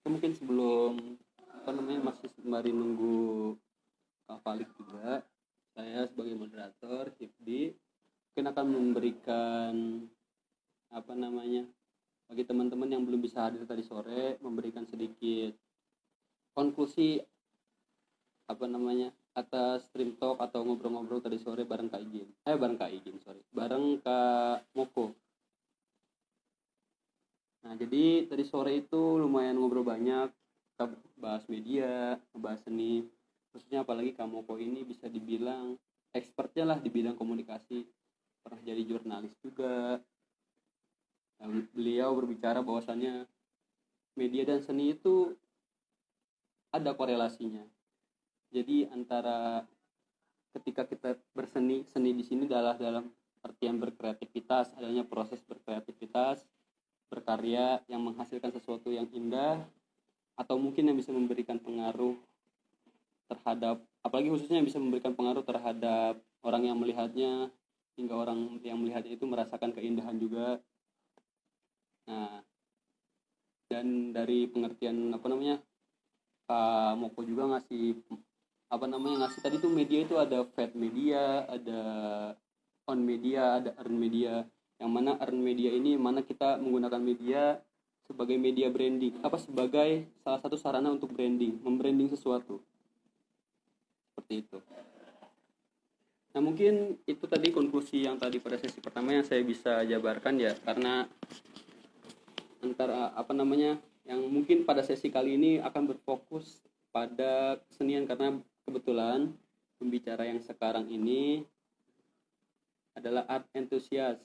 mungkin sebelum masih sembari nunggu Kak Falik juga, saya sebagai moderator Hifdi mungkin akan memberikan bagi teman-teman yang belum bisa hadir tadi sore, memberikan sedikit konklusi atas stream talk atau ngobrol-ngobrol tadi sore bareng Kak Moko. Nah, jadi tadi sore itu lumayan ngobrol banyak, kita bahas media, bahas seni, khususnya apalagi Kak Moko ini bisa dibilang expertnya lah di bidang komunikasi, pernah jadi jurnalis juga. Nah, beliau berbicara bahwasannya media dan seni itu ada korelasinya. Jadi antara ketika kita berseni, seni di sini adalah dalam artian berkreativitas, adanya proses berkreativitas, berkarya yang menghasilkan sesuatu yang indah, atau mungkin yang bisa memberikan pengaruh terhadap, apalagi khususnya yang bisa memberikan pengaruh terhadap orang yang melihatnya, hingga orang yang melihatnya itu merasakan keindahan juga. Nah, dan dari pengertian Kak Moko juga ngasih tadi tuh media itu ada fed media, ada on media, ada earn media. Yang mana earn media ini mana kita menggunakan media sebagai media branding, sebagai salah satu sarana untuk branding, membranding sesuatu. Seperti itu. Nah, mungkin itu tadi konklusi yang tadi pada sesi pertama yang saya bisa jabarkan ya, karena antara yang mungkin pada sesi kali ini akan berfokus pada kesenian, karena kebetulan pembicara yang sekarang ini adalah art enthusiast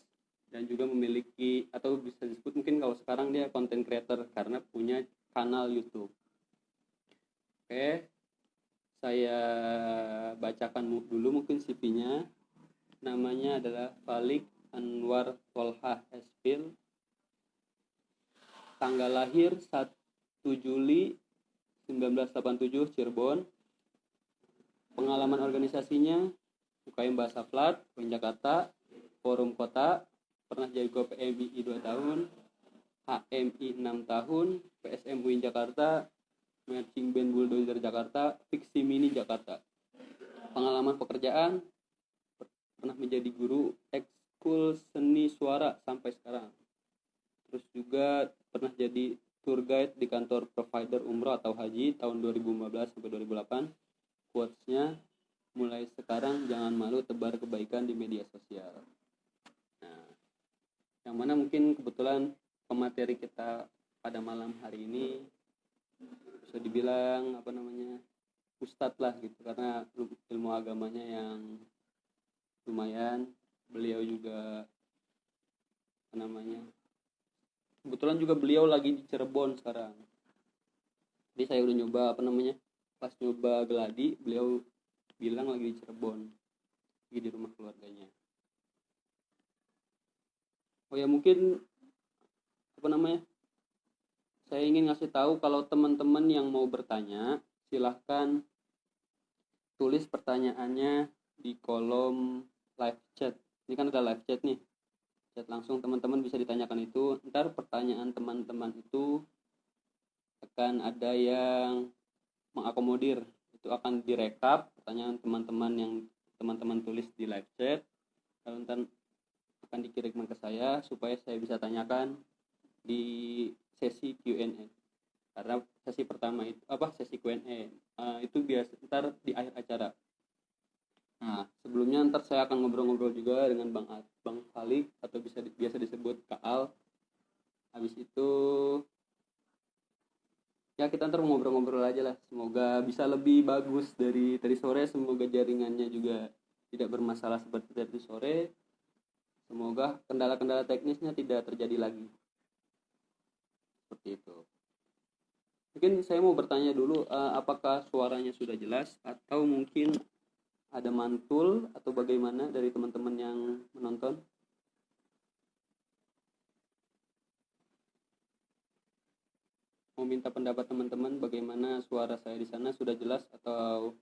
dan juga memiliki, atau bisa disebut mungkin kalau sekarang dia content creator karena punya kanal YouTube. Oke, saya bacakan dulu mungkin CV-nya. Namanya adalah Falik Anwar Tolha Espil. Tanggal lahir 1 Juli 1987 Cirebon. Pengalaman organisasinya UKM Bahasa Plat, UIN Jakarta, Forum Kota, pernah jadi ketua PMI 2 tahun, HMI 6 tahun, PSM UIN Jakarta, Marching Band Bulldozer Jakarta, Fiksi Mini Jakarta. Pengalaman pekerjaan, pernah menjadi guru ekskul seni suara sampai sekarang. Terus juga pernah jadi tour guide di kantor provider umroh atau haji tahun 2015 sampai 2008. Quotes-nya, mulai sekarang jangan malu tebar kebaikan di media sosial. Nah, yang mana mungkin kebetulan pemateri kita pada malam hari ini bisa dibilang ustadz lah gitu, karena ilmu agamanya yang lumayan. Beliau juga kebetulan juga beliau lagi di Cirebon sekarang. Jadi saya udah nyoba pas nyoba geladi, beliau bilang lagi di Cirebon, lagi di rumah keluarganya. Oh ya, mungkin saya ingin ngasih tahu kalau teman-teman yang mau bertanya, silahkan tulis pertanyaannya di kolom live chat. Ini kan ada live chat nih, chat langsung, teman-teman bisa ditanyakan itu. Ntar pertanyaan teman-teman itu akan ada yang mengakomodir, itu akan direkap pertanyaan teman-teman yang teman-teman tulis di live chat, lalu ntar akan dikirimkan ke saya supaya saya bisa tanyakan di sesi Q&A. Karena sesi pertama itu sesi Q&A itu biasa ntar di akhir acara. Nah, sebelumnya ntar saya akan ngobrol-ngobrol juga dengan Bang Falik, atau biasa disebut Kak Al. Habis itu ya kita ntar ngobrol-ngobrol aja lah. Semoga bisa lebih bagus dari tadi sore. Semoga jaringannya juga tidak bermasalah seperti tadi sore. Semoga kendala-kendala teknisnya tidak terjadi lagi. Seperti itu. Mungkin saya mau bertanya dulu, apakah suaranya sudah jelas atau mungkin ada mantul atau bagaimana dari teman-teman yang menonton? Mau minta pendapat teman-teman bagaimana suara saya di sana, sudah jelas atau?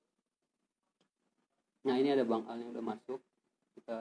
Nah, ini ada Bang Al yang udah masuk. Kita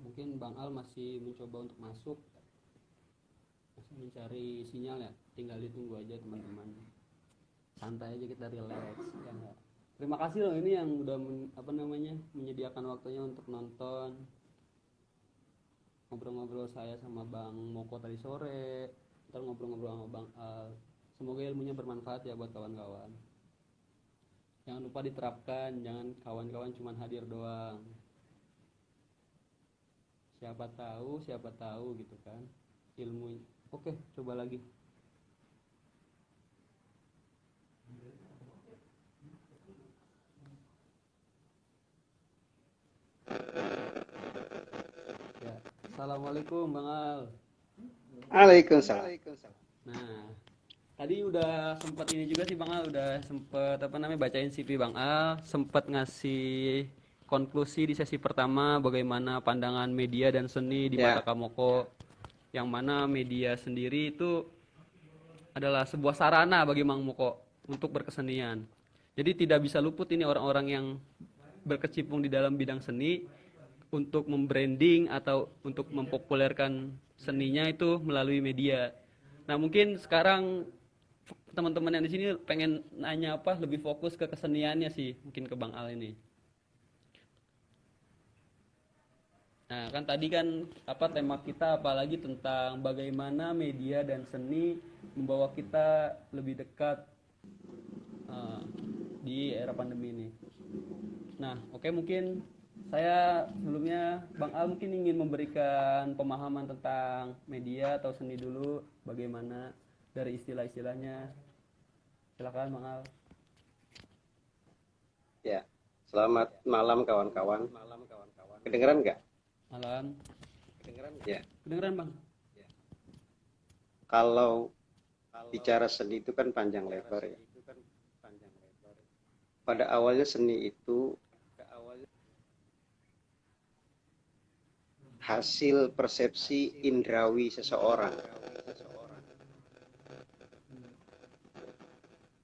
mungkin Bang Al masih mencoba untuk masuk, masih mencari sinyal ya, tinggal ditunggu aja teman-teman, santai aja, kita relax ya enggak. Terima kasih loh ini yang udah menyediakan waktunya untuk nonton ngobrol-ngobrol saya sama Bang Moko tadi sore, ntar ngobrol-ngobrol sama Bang Al. Semoga ilmunya bermanfaat ya buat kawan-kawan. Jangan lupa diterapkan, jangan kawan-kawan cuma hadir doang. Siapa tahu gitu kan ilmu. Oke, coba lagi. Ya, assalamualaikum Bang Al. Waalaikumsalam. Nah, tadi udah sempat ini juga sih Bang Al, udah sempat bacain CV Bang Al, sempat ngasih konklusi di sesi pertama bagaimana pandangan media dan seni di mata Ya, Kamoko, yang mana media sendiri itu adalah sebuah sarana bagi Mang Moko untuk berkesenian. Jadi tidak bisa luput ini orang-orang yang berkecimpung di dalam bidang seni untuk membranding atau untuk mempopulerkan seninya itu melalui media. Nah, mungkin sekarang teman-teman yang di sini pengen nanya apa, lebih fokus ke keseniannya sih, mungkin ke Bang Al ini. Nah, kan tadi kan tema kita apalagi tentang bagaimana media dan seni membawa kita lebih dekat uh, di era pandemi ini. Nah, oke, mungkin saya sebelumnya Bang Al mungkin ingin memberikan pemahaman tentang media atau seni dulu, bagaimana dari istilah-istilahnya. Silakan Bang Al. ya. Selamat malam kawan-kawan. Kedengeran nggak? Malam. Ya. Kedengeran Bang? Kalau bicara seni itu kan panjang lebar ya. Pada awalnya seni itu hasil persepsi indrawi seseorang.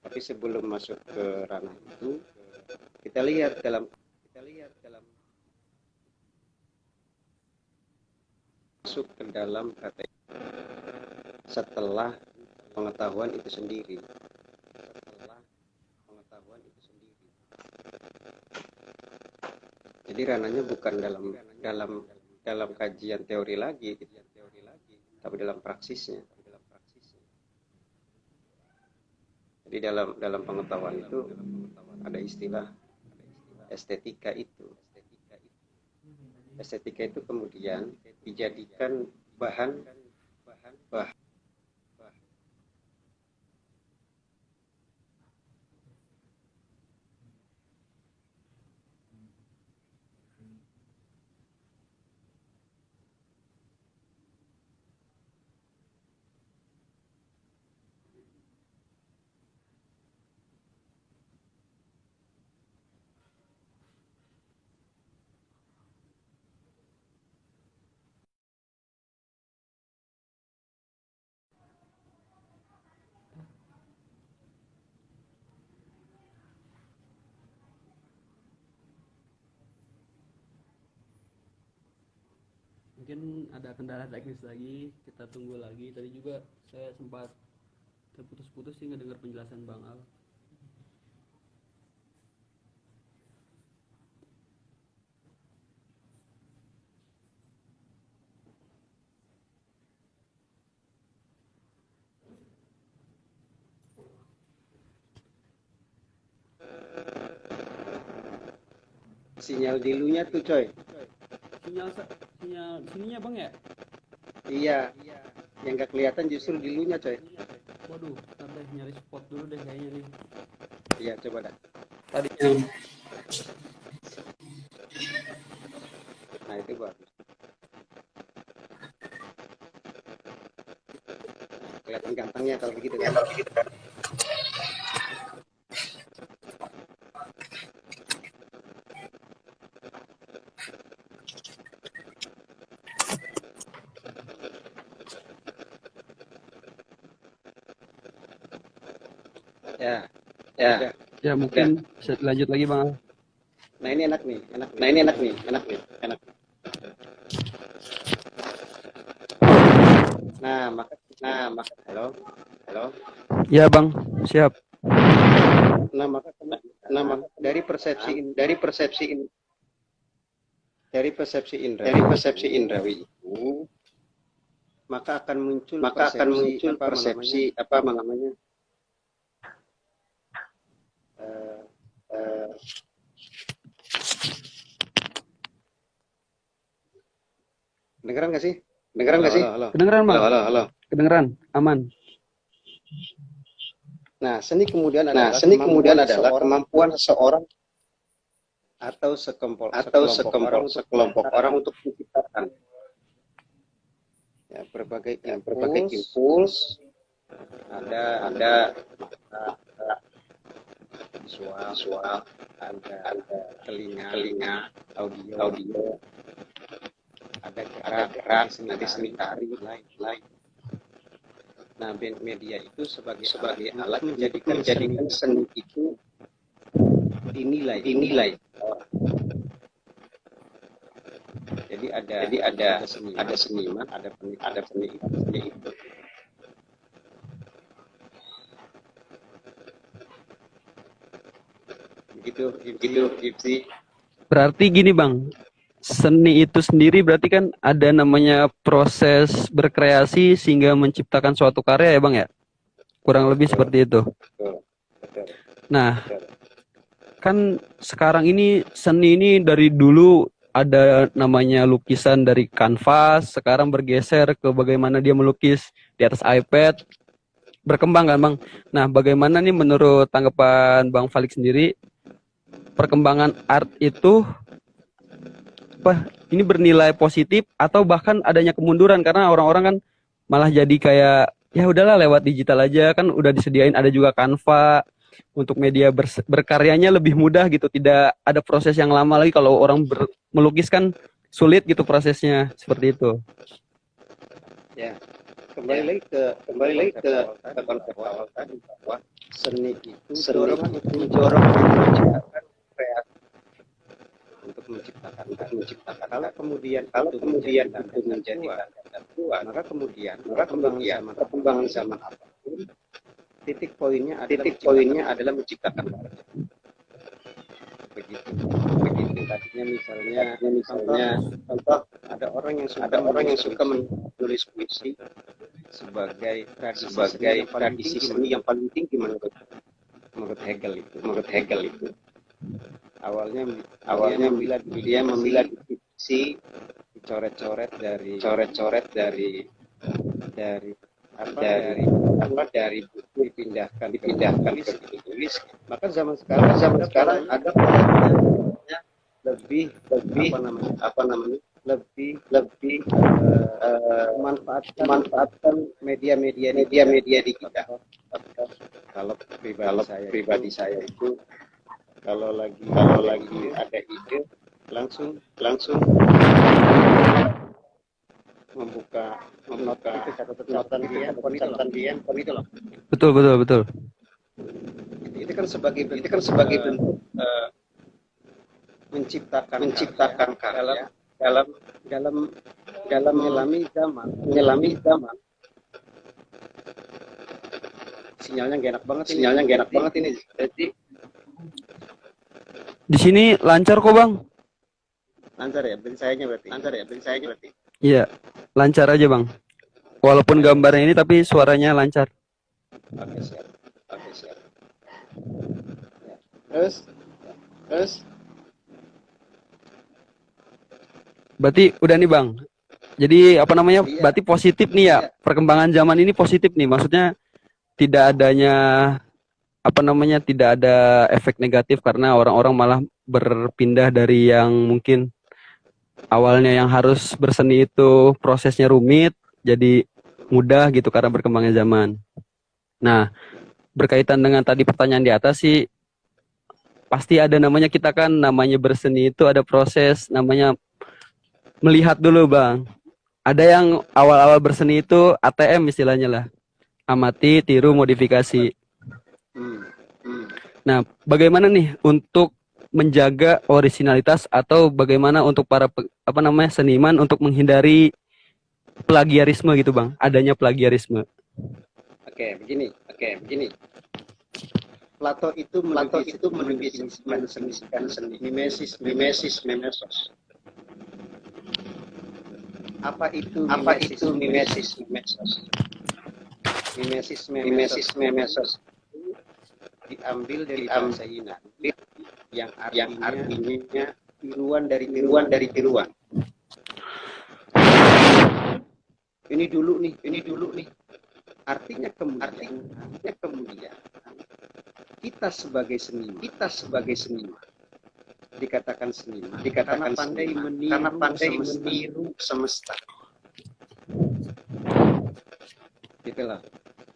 Tapi sebelum masuk ke ranah itu, kita lihat dalam masuk ke dalam kategori setelah pengetahuan itu sendiri. Jadi ranahnya bukan dalam kajian teori lagi, tapi dalam praksisnya. Jadi dalam pengetahuan itu ada istilah estetika itu. Estetika itu kemudian dijadikan bahan Mungkin ada kendala teknis lagi, kita tunggu lagi. Tadi juga saya sempat terputus-putus sih ngedengar penjelasan Bang Al. sinyal dilunya tuh coy. Sinyal sininya Bang ya? Iya, yang gak kelihatan justru dilunya coy. Waduh, ntar deh nyari spot dulu deh kayaknya nih. Iya, coba dah. Tadi Nah, itu bagus. Kelihatan gantengnya kalau begitu kan. Ya, ya, ya mungkin bisa lanjut lagi Bang Al. nah ini enak nih. Halo, halo. Ya bang, siap. Nah, maka dari persepsi indrawi itu, maka akan muncul persepsi apa namanya? Dengeran nggak sih? Halo. Kedengeran bang? Halo. Kedengeran, aman. Nah, seni kemudian adalah kemampuan seseorang atau sekelompok orang untuk menciptakan ya, berbagai impuls, ada visual, ada telinga, audio, ada gerak, seni tari, lain. Nah, media itu sebagai alat menjadikan seni itu dinilai. Jadi ada seniman, ada seni itu. Begitu Gipsy. Berarti gini bang, seni itu sendiri berarti kan ada namanya proses berkreasi sehingga menciptakan suatu karya ya bang ya? Kurang lebih seperti itu. Betul. Nah, kan sekarang ini seni ini dari dulu ada namanya lukisan dari kanvas, sekarang bergeser ke bagaimana dia melukis di atas iPad, berkembang kan bang. Nah, bagaimana nih menurut tanggapan Bang Falik sendiri, perkembangan art itu ini bernilai positif atau bahkan adanya kemunduran karena orang-orang kan malah jadi kayak ya udahlah lewat digital aja, kan udah disediain ada juga Canva untuk media berkaryanya lebih mudah gitu, tidak ada proses yang lama lagi. Kalau orang melukis kan sulit gitu prosesnya, seperti itu. Ya, kembali lagi ke konsep awal tadi bahwa seni itu dorongan untuk menciptakan kreasi, untuk menciptakan. Kalau kemudian itu menjadi ketentuan, maka kemudian perkembangan zaman apapun, titik poinnya adalah menciptakan. Begitu. Tadinya misalnya contoh ada orang yang suka menulis puisi sebagai tradisi seni yang paling tinggi menurut Hegel itu. Awalnya dia memilah puisi, dicoret-coret dari buku, dipindahkan ke tulis. Maka zaman sekarang ada lebih memanfaatkan media digital. Kalau pribadi saya itu kalau lagi ada ide langsung membuka catatan di handphone itu loh. Betul. Itu kan sebagai bentuk menciptakan karya dalam menyelami zaman. Sinyalnya gak enak banget ini. Jadi di sini lancar kok bang. Lancar ya sayanya berarti. Iya, lancar aja bang. Walaupun gambarnya ini tapi suaranya lancar. Oke, siap. Terus Berarti udah nih bang. Jadi berarti positif nih ya. Perkembangan zaman ini positif nih. Maksudnya tidak adanya tidak ada efek negatif karena orang-orang malah berpindah dari yang mungkin awalnya yang harus berseni itu prosesnya rumit jadi mudah gitu karena berkembangnya zaman. Nah, berkaitan dengan tadi pertanyaan di atas sih, pasti ada namanya, kita kan namanya berseni itu ada proses namanya melihat dulu bang. Ada yang awal-awal berseni itu ATM istilahnya lah, amati, tiru, modifikasi. Nah, bagaimana nih untuk menjaga originalitas atau bagaimana untuk para seniman untuk menghindari plagiarisme gitu bang, adanya plagiarisme. Oke, begini. Plato itu mendefinisikan seni. Mimesis, memesos. Apa itu mimesis, memesos? Mimesis, memesos diambil dari bahasa Yunani yang artinya tiruan dari tiruan. Ini dulu nih. Artinya kemudian kita sebagai seniman dikatakan seniman karena pandai meniru semesta. Gitulah.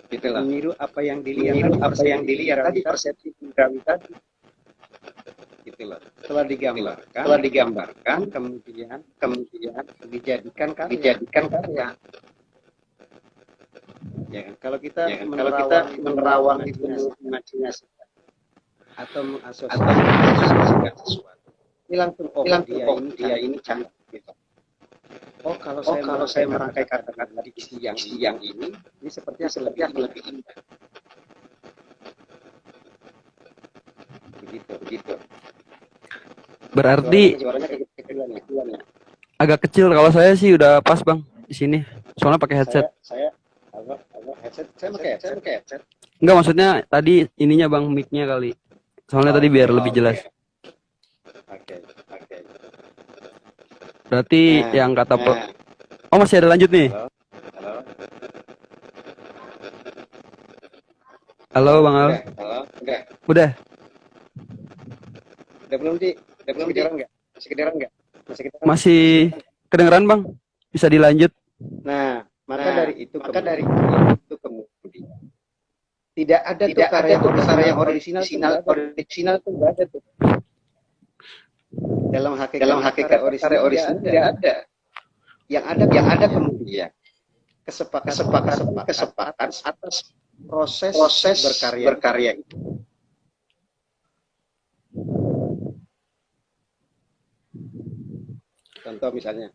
Meniru apa yang dilihat tadi, persepsi indrawi tadi. Gitulah. Setelah digambarkan, kemudian dijadikan karya. Ya kan? Kalau kita menerawang itu imajinasi atau mengasosiasikan sesuatu, ini langsung dia ini canggih gitu. Oh, kalau saya merangkai kata-kata di yang ini sepertinya lebih indah. Begitu. Berarti Suaranya kecilan ya. agak kecil, kalau saya sih udah pas bang di sini. Soalnya pakai headset. Saya pakai headset. Enggak, maksudnya tadi ininya bang, mic-nya kali. Soalnya tadi biar lebih jelas. Oke. Berarti yang kata oh masih ada lanjut nih. Halo bang Al. Udah belum kedengeran nggak? Masih kedengeran bang. Bisa dilanjut. Nah, maka dari itu kemudian tidak ada karya original itu nggak ada tuh. Dalam hakikat karya original tidak ada. Yang ada kemudian kesepakatan atas proses berkarya itu. Contoh misalnya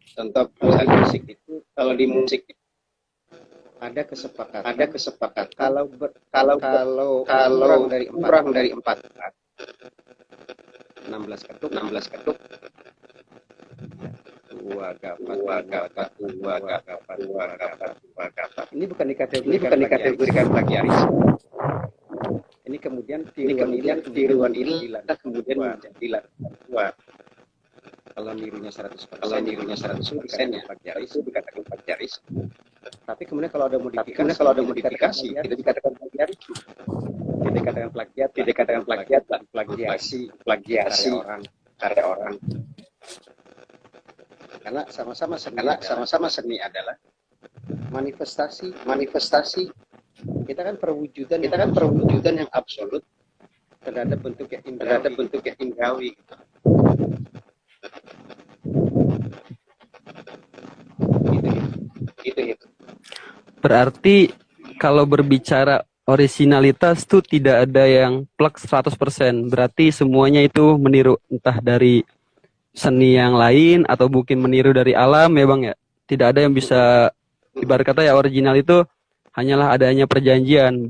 kalau di musik itu ada kesepakatan kalau kurang dari 4 16 ketuk dua gapat. Ini bukan dikategorikan plagiarisme. Ini kemudian tiruan ini kemudian menjadi dua. Kalau nirunya 100% ya plagiaris, itu dikatakan plagiaris. Tapi kemudian kalau ada modifikasi, itu dikatakan plagiaris. Dikatakan plagiat, plagiasi karya orang. Karena sama-sama seni adalah manifestasi. Kita kan perwujudan yang absolut terhadap bentuk yang indrawi. Gitu. Berarti kalau berbicara originalitas tuh tidak ada yang plek 100%. Berarti semuanya itu meniru entah dari seni yang lain atau mungkin meniru dari alam ya bang ya. Tidak ada yang bisa, ibarat kata ya original itu hanyalah adanya perjanjian.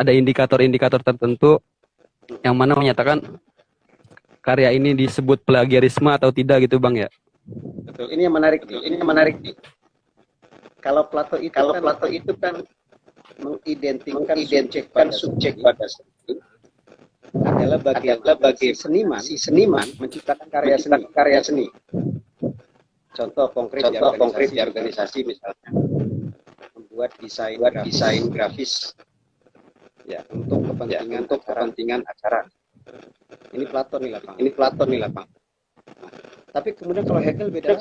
Ada indikator-indikator tertentu yang mana menyatakan karya ini disebut plagiarisme atau tidak gitu bang ya. Betul. Ini yang menarik nih. Kalau Plato itu kan mengidentikan subjek pada seni adalah bagi seniman menciptakan karya seni. Contoh konkret di organisasi misalnya membuat desain grafis ya untuk kepentingan acara. Ini Plato nih lapang. Tapi kemudian kalau Hegel beda.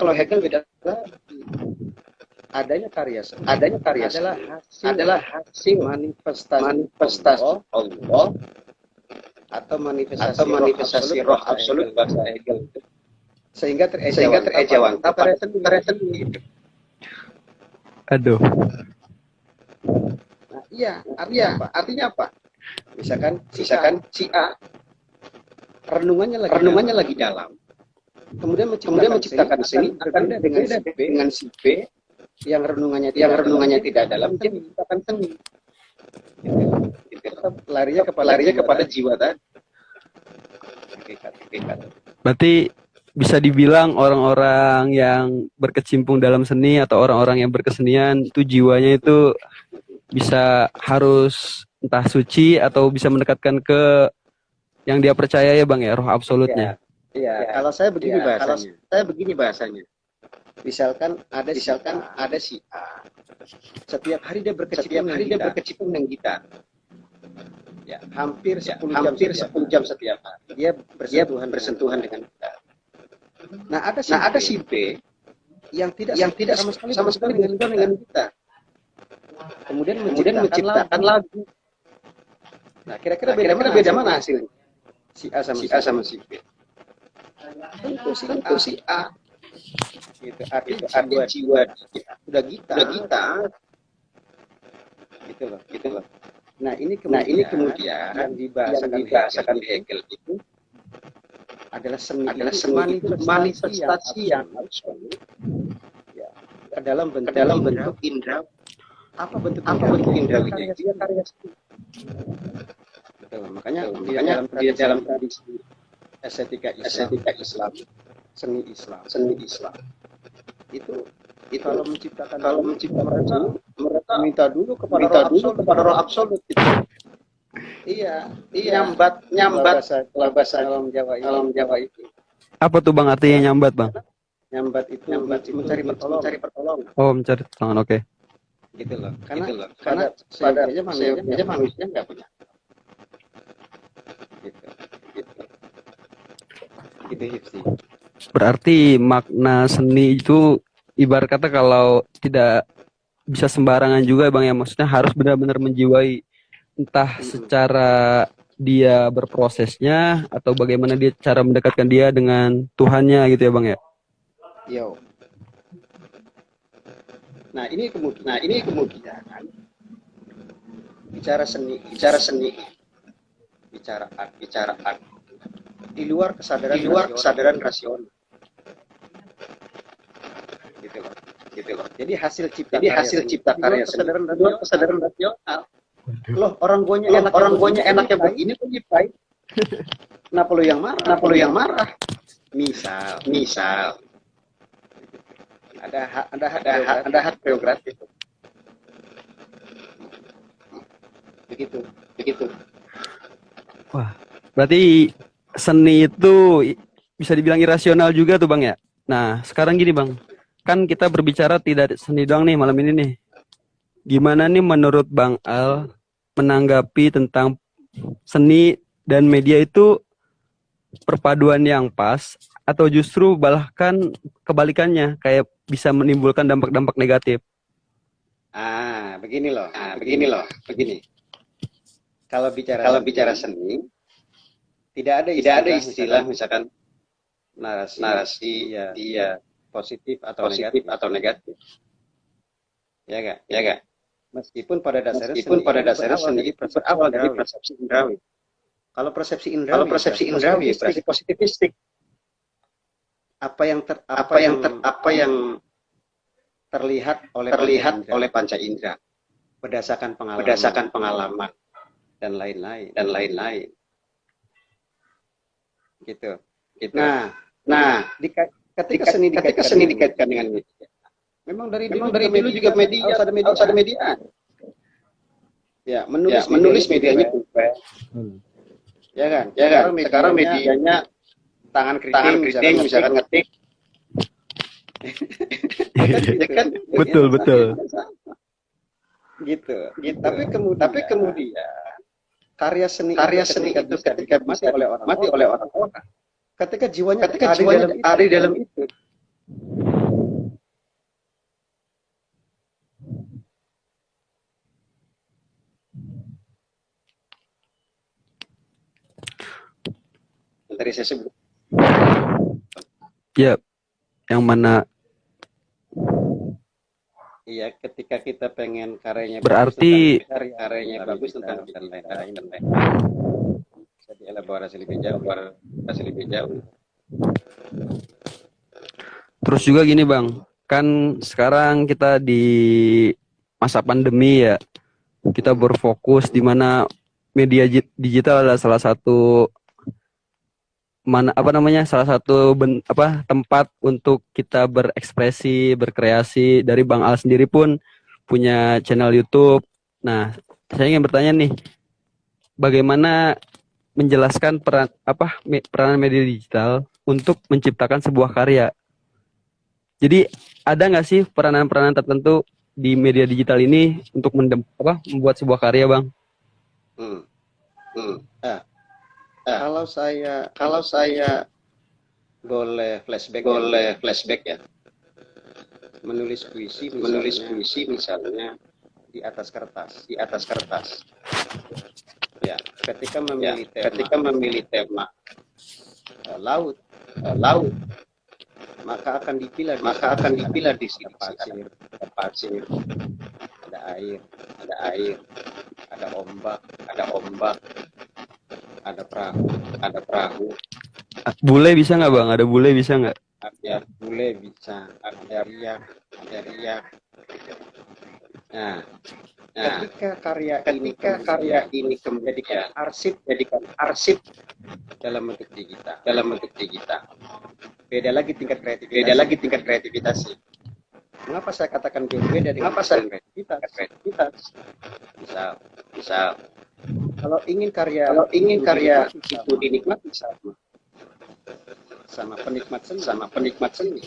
Adanya karya seni adalah hasil manifestasi Allah atau manifestasi roh absolut bahasa Hegel itu. Sehingga terejawantah pada seni. Aduh. Nah, iya, artinya apa? Misalkan si A renungannya lagi dalam. Kemudian menciptakan seni akan dengan si B yang renungannya tidak dalam, dia menciptakan seni. Gitu. Tetap larinya kepada jiwa tadi. Hakikat. Berarti bisa dibilang orang-orang yang berkecimpung dalam seni atau orang-orang yang berkesenian itu jiwanya itu bisa harus entah suci atau bisa mendekatkan ke yang dia percaya ya Bang ya, roh absolutnya. Iya, kalau saya begini bahasanya. Misalkan ada si A. Setiap hari dia berkecimpung dengan gitar. Ya, hampir 10 jam setiap hari. Dia bersentuhan dengan gitar. Nah, ada si B yang tidak sama sekali dengan gitar. Kemudian menciptakan lagu. Nah, kira-kira beda mana hasilnya? Si A sama si B. Tentu si A. Gitu. Artinya jiwa dia udah gitar. Gitu loh. Nah, ini kemudian yang dibahasakan Hegel itu adalah seni manifestasi yang ya, ke dalam bentuk indra. Apa bentuk indrawinya? Dia karya seni. Betul. Makanya di dalam tradisi estetika Islam, seni Islam itu kalau menciptakan mereka minta dulu kepada roh absolut gitu. Iya, nyambat kalau bahasa alam Jawa itu. Apa tuh Bang artinya nyambat Bang? Nyambat itu mencari pertolongan. Oh, mencari pertolongan, oke. Gitu loh. Karena pada manusia nggak punya. Gitu Hipsi. Berarti makna seni itu ibarat kata kalau tidak bisa sembarangan juga Bang ya, maksudnya harus benar-benar menjiwai entah secara dia berprosesnya atau bagaimana dia cara mendekatkan dia dengan Tuhannya gitu ya Bang ya. Yo. Nah, ini kemudian bicara seni, bicara art di luar kesadaran rasional. Gitu loh. Jadi hasil cipta karya seni luar kesadaran rasional. Loh, orang guanya enaknya begini kok baik. Kenapa lu yang marah? Misal ada hak prerogatif. Begitu. Wah, berarti seni itu bisa dibilang irasional juga tuh Bang ya. Nah, sekarang gini Bang, kan kita berbicara tidak seni doang nih malam ini nih. Gimana nih menurut Bang Al menanggapi tentang seni dan media itu perpaduan yang pas atau justru bahkan kebalikannya kayak bisa menimbulkan dampak-dampak negatif? Begini loh. Kalau bicara seni, tidak ada istilah misalkan narasi dia positif atau negatif. Ya enggak? Meskipun pada dasarnya seni itu berawal dari persepsi indrawi. Kalau persepsi indrawi berarti positivistik. Apa yang terlihat oleh panca indera berdasarkan pengalaman dan lain-lain. Gitu. Nah, ketika seni dikaitkan dengan media. Memang dari dulu juga media harus ada media. Ya, menulis medianya pulpen. Ya kan? Sekarang medianya tangan keriting misalkan ngetik. Ya kan? Betul. Gitu. Tapi kemudian karya seni itu ketika mati oleh orang-orang. Ketika jiwanya ada di dalam itu. Tadi saya sebut. Ya, yang mana? Iya, ketika kita pengen karyanya berarti bagus tentang dan lain-lain. Bisa dielaborasi lebih jauh. Terus juga gini Bang, kan sekarang kita di masa pandemi ya, kita berfokus di mana media digital adalah salah satu tempat untuk kita berekspresi, berkreasi. Dari Bang Al sendiri pun punya channel YouTube. Nah, saya ingin bertanya nih, bagaimana menjelaskan peranan media digital untuk menciptakan sebuah karya? Jadi ada nggak sih peranan-peranan tertentu di media digital ini untuk membuat sebuah karya, Bang? Kalau saya boleh flashback ya. Menulis puisi misalnya di atas kertas. Ya, ketika memilih tema laut, maka akan dipilah di sini pasir, ada air, ada ombak, ada perahu. Bule bisa nggak, Bang? Ada bule bisa nggak? Ya, bule bisa, ada riak. Nah, ketika karya ini menjadikan arsip dalam bentuk digital. Beda lagi tingkat kreativitasnya. Mengapa saya katakan berbeda dengan kreativitas? Bisa. Kalau ingin karya itu dinikmati sama penikmat seni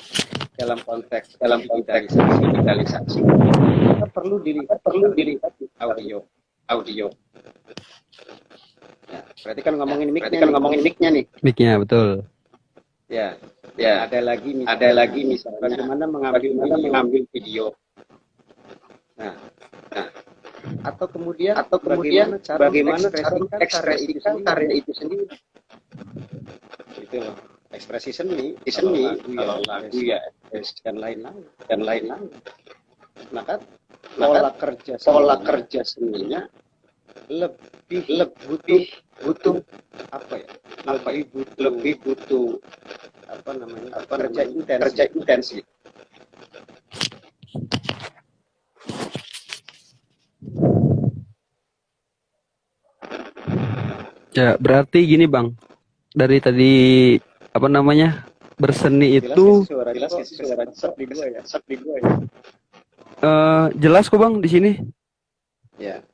dalam konteks digitalisasi, kita perlu dilihat audio. Ya, berarti kan ngomongin mic-nya nih. Mic-nya, betul. Ya. Ada lagi misalnya bagaimana mengambil video. Nah, atau kemudian bagaimana cara mengekspresikan karya itu sendiri. Itu loh, ekspresi seni kalau lagu ya, dan lain-lain. Maka pola kerja seninya lebih butuh lebih butuh kerja intensif. Ya, berarti gini, Bang. Dari tadi berseni itu jelas suara di gua ya. Jelas kok, Bang, di sini. Ya.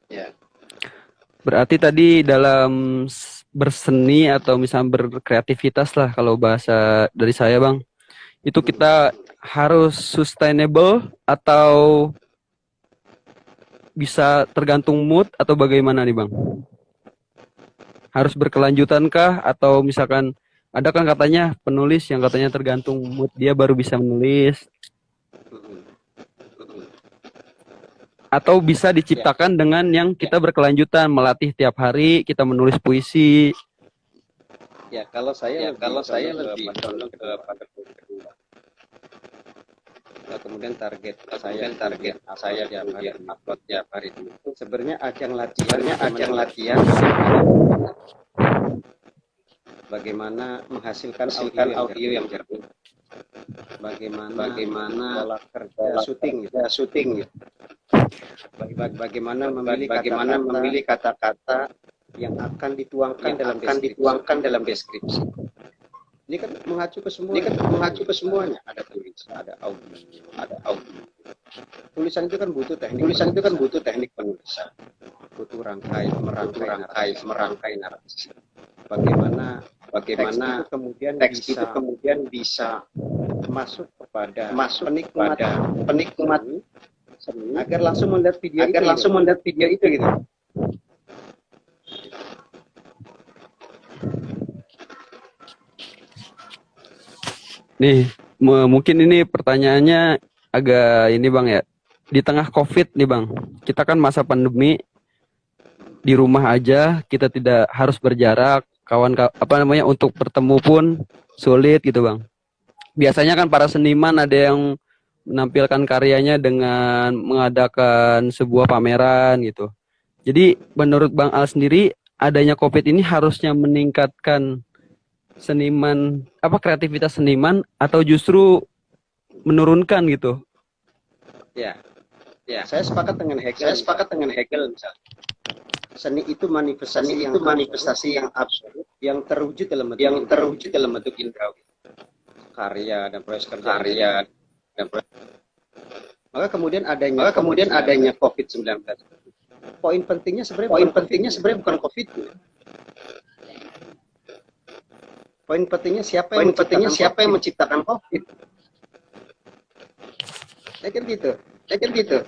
Berarti tadi dalam berseni atau misalnya berkreativitas lah kalau bahasa dari saya, Bang, itu kita harus sustainable atau bisa tergantung mood atau bagaimana nih, Bang? Harus berkelanjutankah atau misalkan ada kan katanya penulis yang katanya tergantung mood dia baru bisa menulis, atau bisa diciptakan dengan yang kita berkelanjutan melatih tiap hari kita menulis puisi. Ya, kalau saya lebih condong ke pada kedua. Kemudian target saya upload tiap hari itu sebenarnya ajang latihan bagaimana menghasilkan audio yang jernih, bagaimana pola kerja syuting gitu. Bagaimana memilih kata-kata yang akan dituangkan dalam deskripsi. Ini kan mengacu ke semuanya. Ada tulisan, ada audio. Tulisan itu kan butuh teknik penulisan. Butuh merangkai narasi. Bagaimana teks itu kemudian bisa masuk kepada penikmat seni agar langsung melihat video itu gitu. Nih, mungkin ini pertanyaannya agak ini, Bang, ya. Di tengah COVID nih, Bang, kita kan masa pandemi, di rumah aja, kita tidak harus berjarak, untuk bertemu pun sulit gitu, Bang. Biasanya kan para seniman ada yang menampilkan karyanya dengan mengadakan sebuah pameran gitu. Jadi menurut Bang Al sendiri, adanya COVID ini harusnya meningkatkan kreativitas seniman atau justru menurunkan gitu. Ya, ya. Saya sepakat dengan Hegel. Misalnya. Seni itu manifestasi yang absolut, yang terwujud dalam bentuk indrawi. Karya dan proses kerja. Maka kemudian adanya COVID-19. Poin pentingnya sebenarnya bukan COVID. Poin pentingnya siapa yang menciptakan COVID. Ya kan gitu.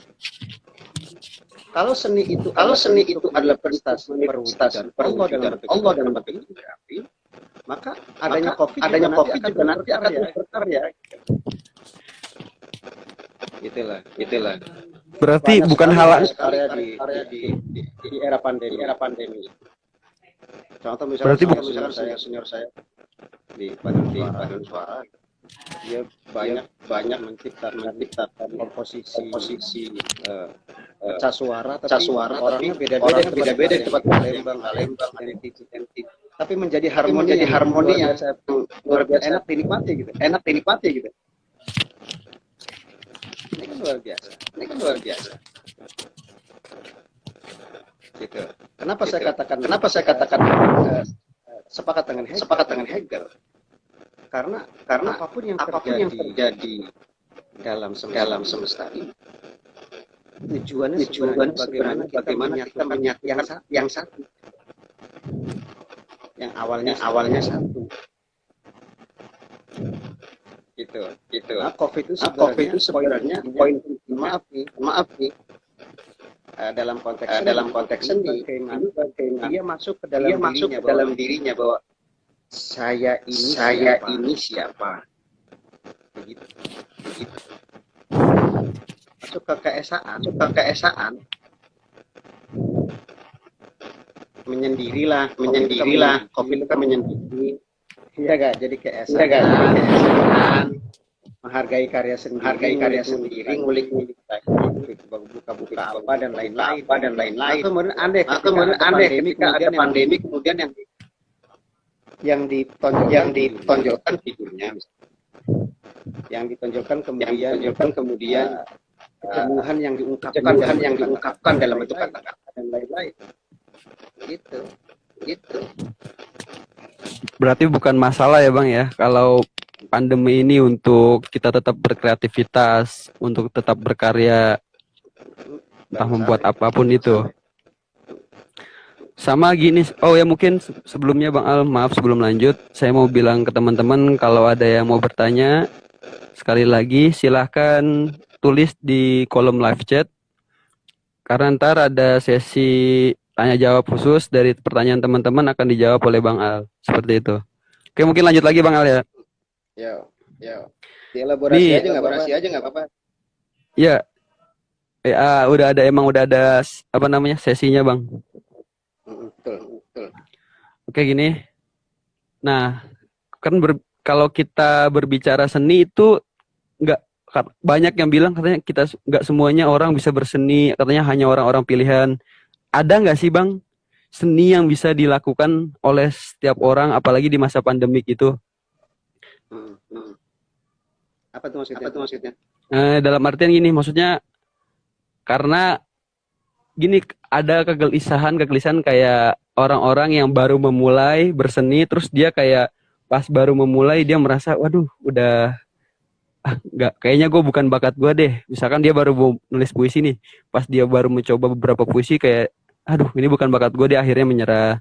Kalau seni itu adalah prestasi perwujudan Allah dalam bentuk indrawi, maka adanya COVID juga nanti akan berkarya. Itulah. Berarti bukan hal di era pandemi. Contoh Berarti misalkan senior saya di Paduan Suara, dia banyak menciptakan komposisi cas suara, tapi orangnya beda-beda di tempat Palembang, tapi menjadi harmoni yang luar biasa enak dinikmati gitu. Ini kan luar biasa. Gitu. Kenapa saya katakan sepakat dengan Hegel? Karena apapun yang terjadi dalam semesta ini, tujuannya sebenarnya bagaimana kita menyatukan yang satu, yang awalnya satu. Gitu. Nah, COVID itu sebenarnya poin maaf nih. Dalam konteks seni, dia masuk ke dalam dirinya bahwa saya ini siapa. Begitu. Masuk ke keesaan. Menyendirilah. COVID itu kan menyendiri. Iya gak? Jadi keesaan. Menghargai karya sendiri, ngulik buka apa dan lain-lain. Atau kemudian aneh ketika ada pandemi kemudian yang ditonjolkan figurnya, yang ditonjolkan kemudian kejenuhan yang diungkapkan dalam bentuk kata-kata dan lain-lain. Gitu. Berarti bukan masalah ya Bang ya, kalau pandemi ini untuk kita tetap berkreativitas, untuk tetap berkarya, entah membuat apapun itu. Sama gini, oh ya mungkin sebelumnya Bang Al, maaf sebelum lanjut, saya mau bilang ke teman-teman kalau ada yang mau bertanya, sekali lagi silahkan tulis di kolom live chat, karena ntar ada sesi tanya jawab khusus dari pertanyaan teman-teman akan dijawab oleh Bang Al, seperti itu. Oke, mungkin lanjut lagi Bang Al ya. Ya. Dielaborasi aja nggak apa-apa. Ya, udah ada apa namanya sesinya Bang. Betul. Oke gini. Nah, kan kalau kita berbicara seni itu nggak banyak yang bilang katanya kita nggak semuanya orang bisa berseni, katanya hanya orang-orang pilihan. Ada nggak sih Bang seni yang bisa dilakukan oleh setiap orang, apalagi di masa pandemik itu? Apa tuh maksudnya? Dalam artian gini, maksudnya karena gini, ada kegelisahan kayak orang-orang yang baru memulai berseni, terus dia kayak pas baru memulai dia merasa, waduh, udah nggak, kayaknya gue bukan bakat gue deh. Misalkan dia baru nulis puisi nih, pas dia baru mencoba beberapa puisi kayak, aduh, ini bukan bakat gue deh, akhirnya menyerah.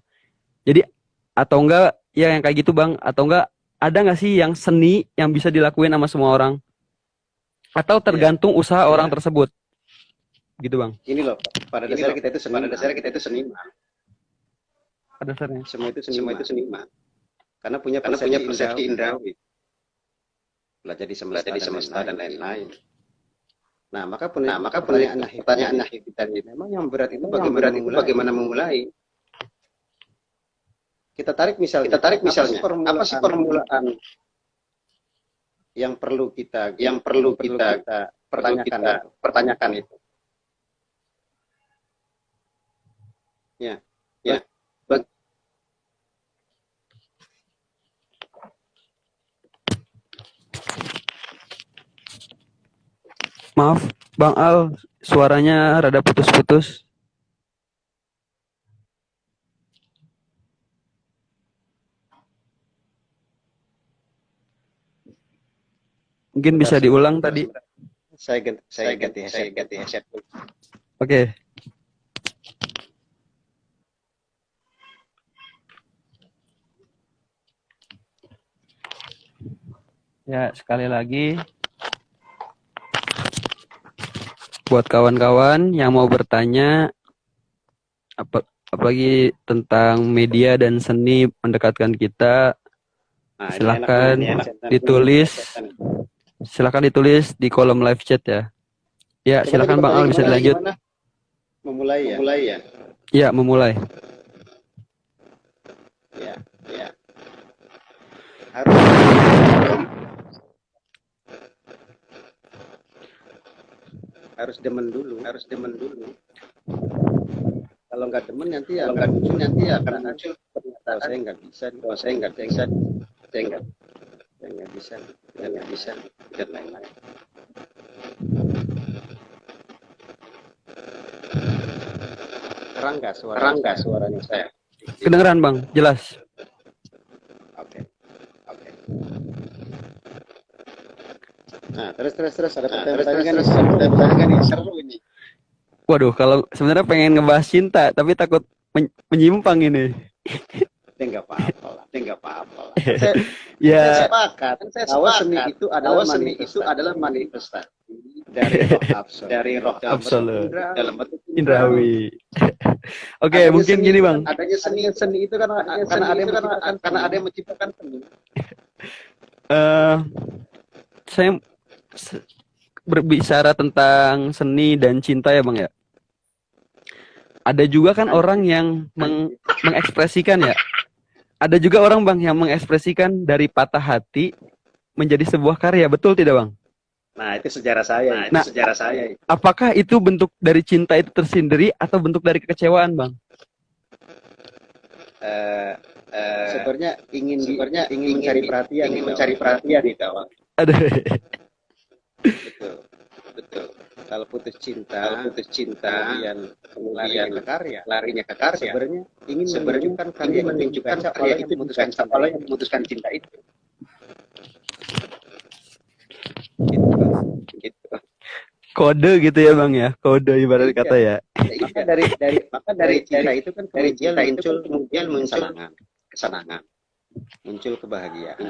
Jadi atau enggak ya yang kayak gitu Bang, atau enggak ada nggak sih yang seni yang bisa dilakuin sama semua orang? Atau tergantung usaha orang tersebut? Gitu Bang. Ini loh, pada dasarnya kita itu seniman. Pada dasarnya semua itu seniman. Karena punya persepsi indrawi. Belajar di semesta dan lain-lain. Nah, maka pertanyaan kita ini memang yang berat itu bagaimana memulai. Kita tarik misalnya, apa sih permulaan yang perlu kita pertanyakan itu. Ya. Maaf, Bang Al, suaranya rada putus-putus. Mungkin bisa diulang tadi. Saya ganti headset. Oke. Ya, sekali lagi buat kawan-kawan yang mau bertanya apalagi tentang media dan seni mendekatkan kita, silakan ditulis di kolom live chat ya. Ya, silakan Bang Al bisa dilanjut. Memulai ya. Ya, memulai. Ya. Harus demen dulu. Kalau nggak demen nanti akan muncul pernyataan saya nggak bisa, saya nggak bisa dan lain-lain. Terang nggak suaranya saya? Kedengeran Bang, jelas. Oke. Nah, terus ada pertanyaan nih, seru ini. Waduh, kalau sebenarnya pengen ngebahas cinta, tapi takut menyimpang ini. Enggak apa-apa lah. Ya. Saya sepakat bahwa seni itu adalah manifestasi dari roh absolut dalam bentuk indrawi. Oke, mungkin gini Bang. Adanya seni itu karena ada yang menciptakan seni. Saya berbicara tentang seni dan cinta ya Bang ya. Ada juga kan orang yang mengekspresikan ya. Ada juga orang Bang yang mengekspresikan dari patah hati menjadi sebuah karya, betul tidak Bang? Nah, itu sejarah saya. Apakah itu bentuk dari cinta itu tersendiri atau bentuk dari kekecewaan Bang? Sebenarnya ingin mencari perhatian di awal. Aduh. Betul. Kalau putus cinta, kemudian larinya ke karya. Sebenarnya ingin menunjukkan karya itu memutuskan cinta itu. Gitu. Kode gitu ya Bang ya, kode ibarat kata ya. Maka dari cinta itu kan kemudian muncul kesenangan, muncul kebahagiaan.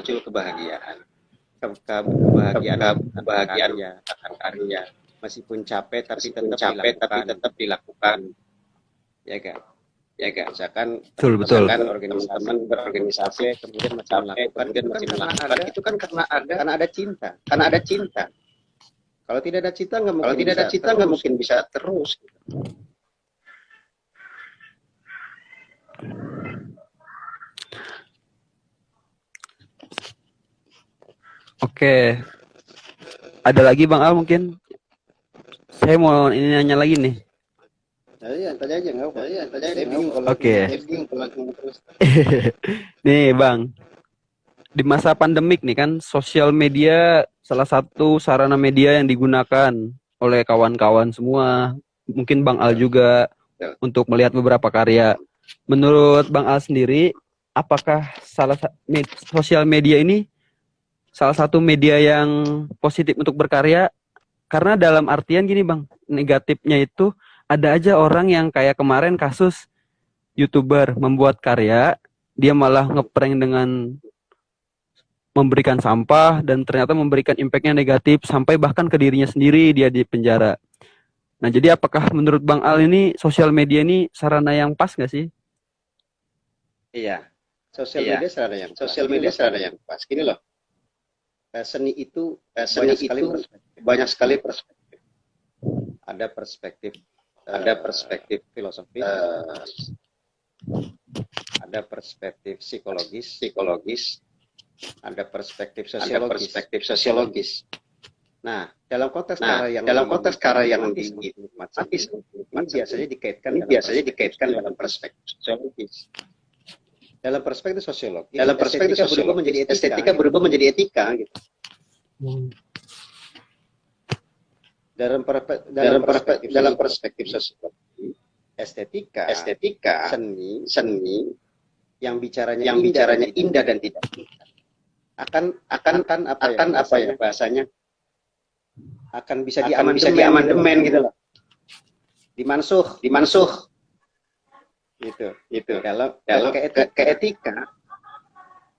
Kebahagiaan akan karya, meskipun capek tapi tetap dilakukan. Ya kan? Misalkan teman-teman berorganisasi kemudian masih melakukan itu kan karena ada cinta. Kalau tidak ada cinta nggak mungkin bisa terus. Oke. Ada lagi Bang Al mungkin? Saya mau ini nanya lagi nih. Tanya aja nggak apa. Oke. Nih Bang, di masa pandemik nih kan sosial media salah satu sarana media yang digunakan oleh kawan-kawan semua. Mungkin Bang Al juga untuk melihat beberapa karya. Menurut Bang Al sendiri, apakah sosial media ini salah satu media yang positif untuk berkarya? Karena dalam artian gini Bang, negatifnya itu ada aja orang yang kayak kemarin kasus YouTuber membuat karya, dia malah ngeprank dengan memberikan sampah dan ternyata memberikan impact-nya negatif sampai bahkan ke dirinya sendiri dia di penjara. Nah, jadi apakah menurut Bang Al ini sosial media ini sarana yang pas nggak sih? Iya, sosial media sarana yang pas. Gini loh, seni itu banyak sekali perspektif. Ada perspektif filosofis, ada perspektif psikologis, ada perspektif sosiologis. Nah, dalam konteks karya yang dinikmati, ini biasanya dikaitkan dalam perspektif sosiologis. Dalam perspektif sosiologis, estetika berubah menjadi etika gitu. dalam perspektif sosiologi, estetika, seni yang bicaranya indah dan tidak indah akan apa ya bahasanya, akan bisa diamandemen gitu loh, dimansuh gitu. Kalau ke etika,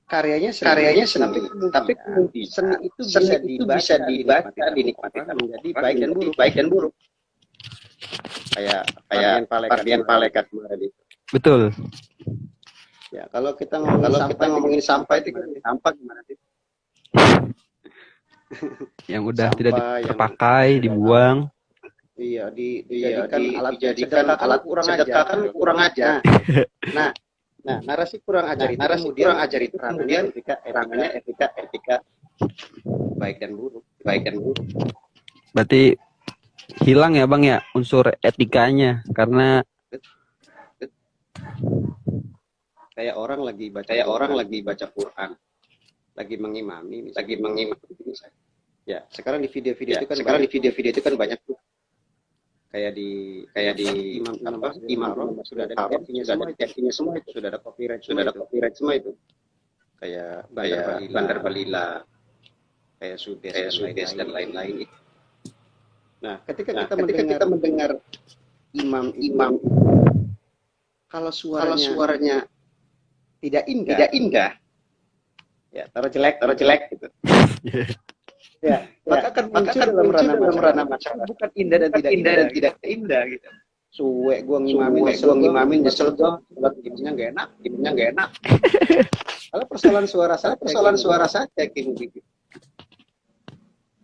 karyanya seni, tapi kemudian seni itu bisa dibaca, dinikmati menjadi baik dan buruk. Kayak Pardian Palekat kemarin itu. Betul. Ya, kalau kita ngomongin sampah itu sampah gimana sih? Yang udah tidak terpakai, dibuang. Iya, dijadikan alat sedekah kan kurang ajar. Nah, narasi kurang ajar itu kemudian etika baik dan buruk. Berarti hilang ya Bang ya unsur etikanya, karena kayak orang lagi baca Quran, lagi mengimami misalnya. Ya, sekarang di video-video itu kan banyak tuh. Kayak di imam sudah ada artinya semua itu, sudah ada copyright semua itu. Kayak Bandar Balila, kayak Sudes dan lain-lain itu. Nah, ketika kita mendengar imam kalau suaranya tidak indah, ya taruh jelek gitu. Ya, maka akan muncul dalam ranah masyarakat bukan indah dan tidak indah gitu. Suwe gua ngimamin nyesel gua, gimana enggak enak. Kalau persoalan suara saja gitu.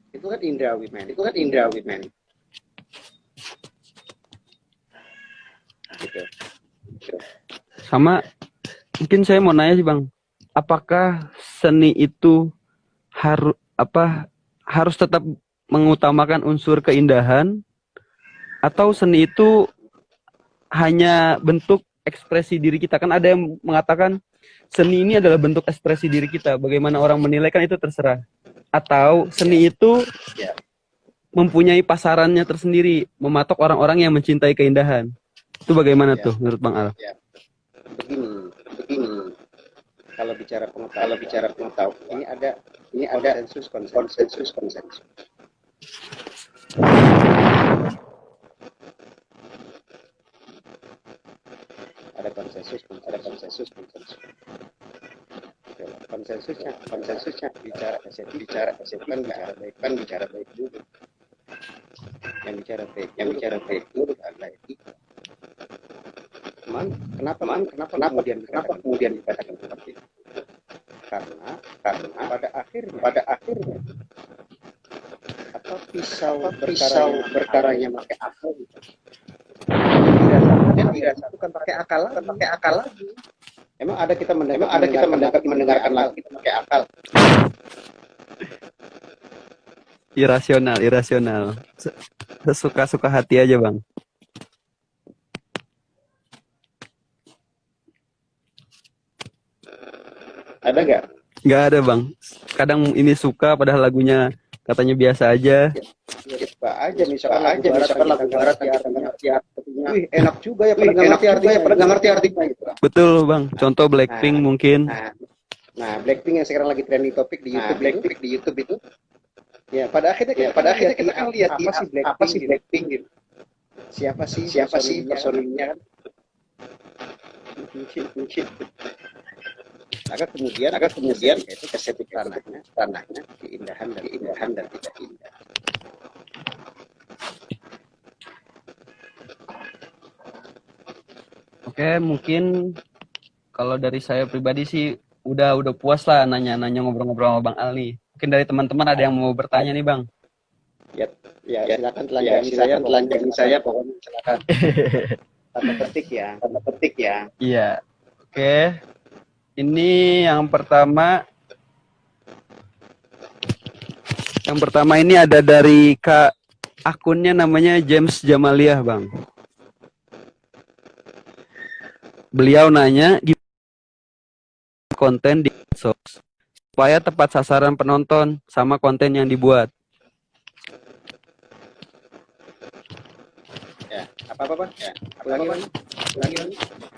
Itu kan indrawi men. Gitu. sama mungkin saya mau nanya sih Bang, apakah seni itu harus tetap mengutamakan unsur keindahan, atau seni itu hanya bentuk ekspresi diri kita? Kan ada yang mengatakan seni ini adalah bentuk ekspresi diri kita, bagaimana orang menilai kan itu terserah. Atau seni itu mempunyai pasarannya tersendiri, mematok orang-orang yang mencintai keindahan. Itu bagaimana tuh menurut Bang Al? Begini. Kalau bicara pengetahuan, ini ada konsensus. Ada konsensus. Konsensusnya bicara baik dulu. Yang bicara baik dulu adalah etika. Kenapa kemudian dikatakan seperti itu? Karena pada akhirnya apa pisau berkaranya pakai akal gitu. Dirasakan bukan pakai akal lagi. Emang ada kita mendengarkan lagi pakai akal. Irasional. Sesuka-suka hati aja Bang. Ada nggak? Nggak ada Bang. Kadang ini suka padahal lagunya katanya biasa aja. Ya, suka aja misalkan lagu barat ya, wih enak juga ya pada ngerti artinya gitu. Betul Bang. Contoh Blackpink mungkin. Nah, Blackpink yang sekarang lagi trending topik di YouTube itu. Ya, pada akhirnya kita kan lihat apa sih Blackpink gitu. Siapa sih personilnya kan? Mungkin. Maka kemudian itu kesetik tanahnya keindahan dan tidak indah. Oke, mungkin kalau dari saya pribadi sih udah puas lah nanya-nanya ngobrol-ngobrol sama Bang Al nih. Mungkin dari teman-teman ada yang mau bertanya nih Bang. Ya silakan telanjangi saya pokoknya silakan. Tanda petik ya. Iya. Oke. Ini yang pertama ini ada dari akunnya namanya James Jamaliah Bang. Beliau nanya konten di medsos supaya tepat sasaran penonton sama konten yang dibuat.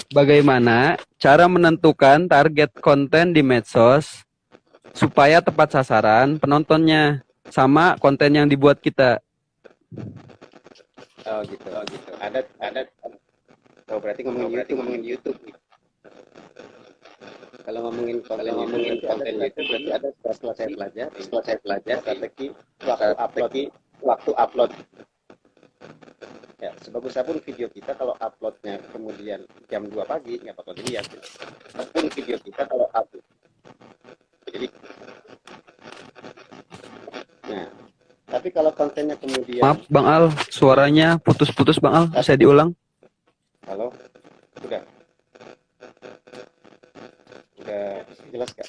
Bagaimana cara menentukan target konten di medsos supaya tepat sasaran penontonnya sama konten yang dibuat kita? Oh gitu. Oh berarti ngomongin YouTube. Kalau ngomongin konten YouTube berarti ada setelah saya pelajari strategi waktu upload. Ya, sebagus apapun video kita kalau uploadnya kemudian jam 2 pagi nggak bakal dilihat. Apapun video kita kalau upload. Jadi, nah, tapi kalau kontennya kemudian. Maaf Bang Al, suaranya putus-putus Bang Al, bisa diulang? Halo, udah jelas gak?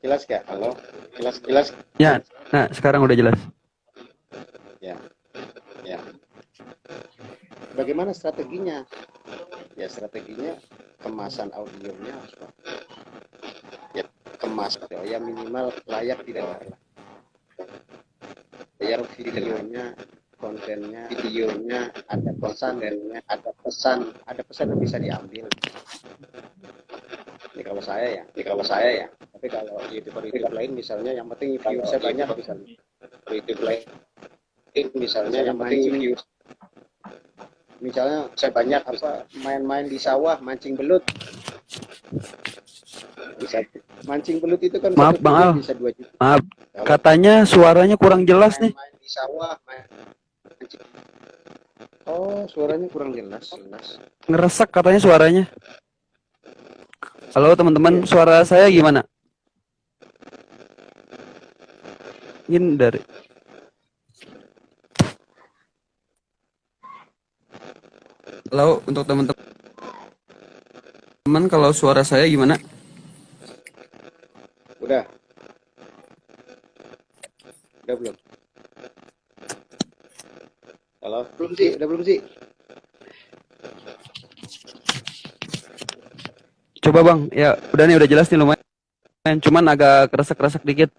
Jelas gak? Halo, jelas. Ya, nah sekarang udah jelas. Ya. Bagaimana strateginya? Ya strateginya kemasan audionya harus ya ya minimal layak didengar lah. Ya videonya ada pesan yang bisa diambil. Ini kalau saya ya. Tapi kalau YouTuber lain misalnya yang penting view saya banyak misalnya. YouTube lain misalnya yang penting view. Misalnya saya banyak main-main di sawah mancing belut. Bisa mancing belut itu kan Maaf Bang Al, bisa 2 juta. maaf, katanya suaranya kurang jelas nih. Main di sawah, mancing. Oh, suaranya kurang jelas. Ngeresek katanya suaranya. Halo teman-teman, suara saya gimana? Ini dari Halo untuk teman-teman, kalau suara saya gimana? Udah belum? Halo, belum sih. Coba Bang, ya udah nih, udah jelas nih lumayan, cuman agak keresek-keresek dikit.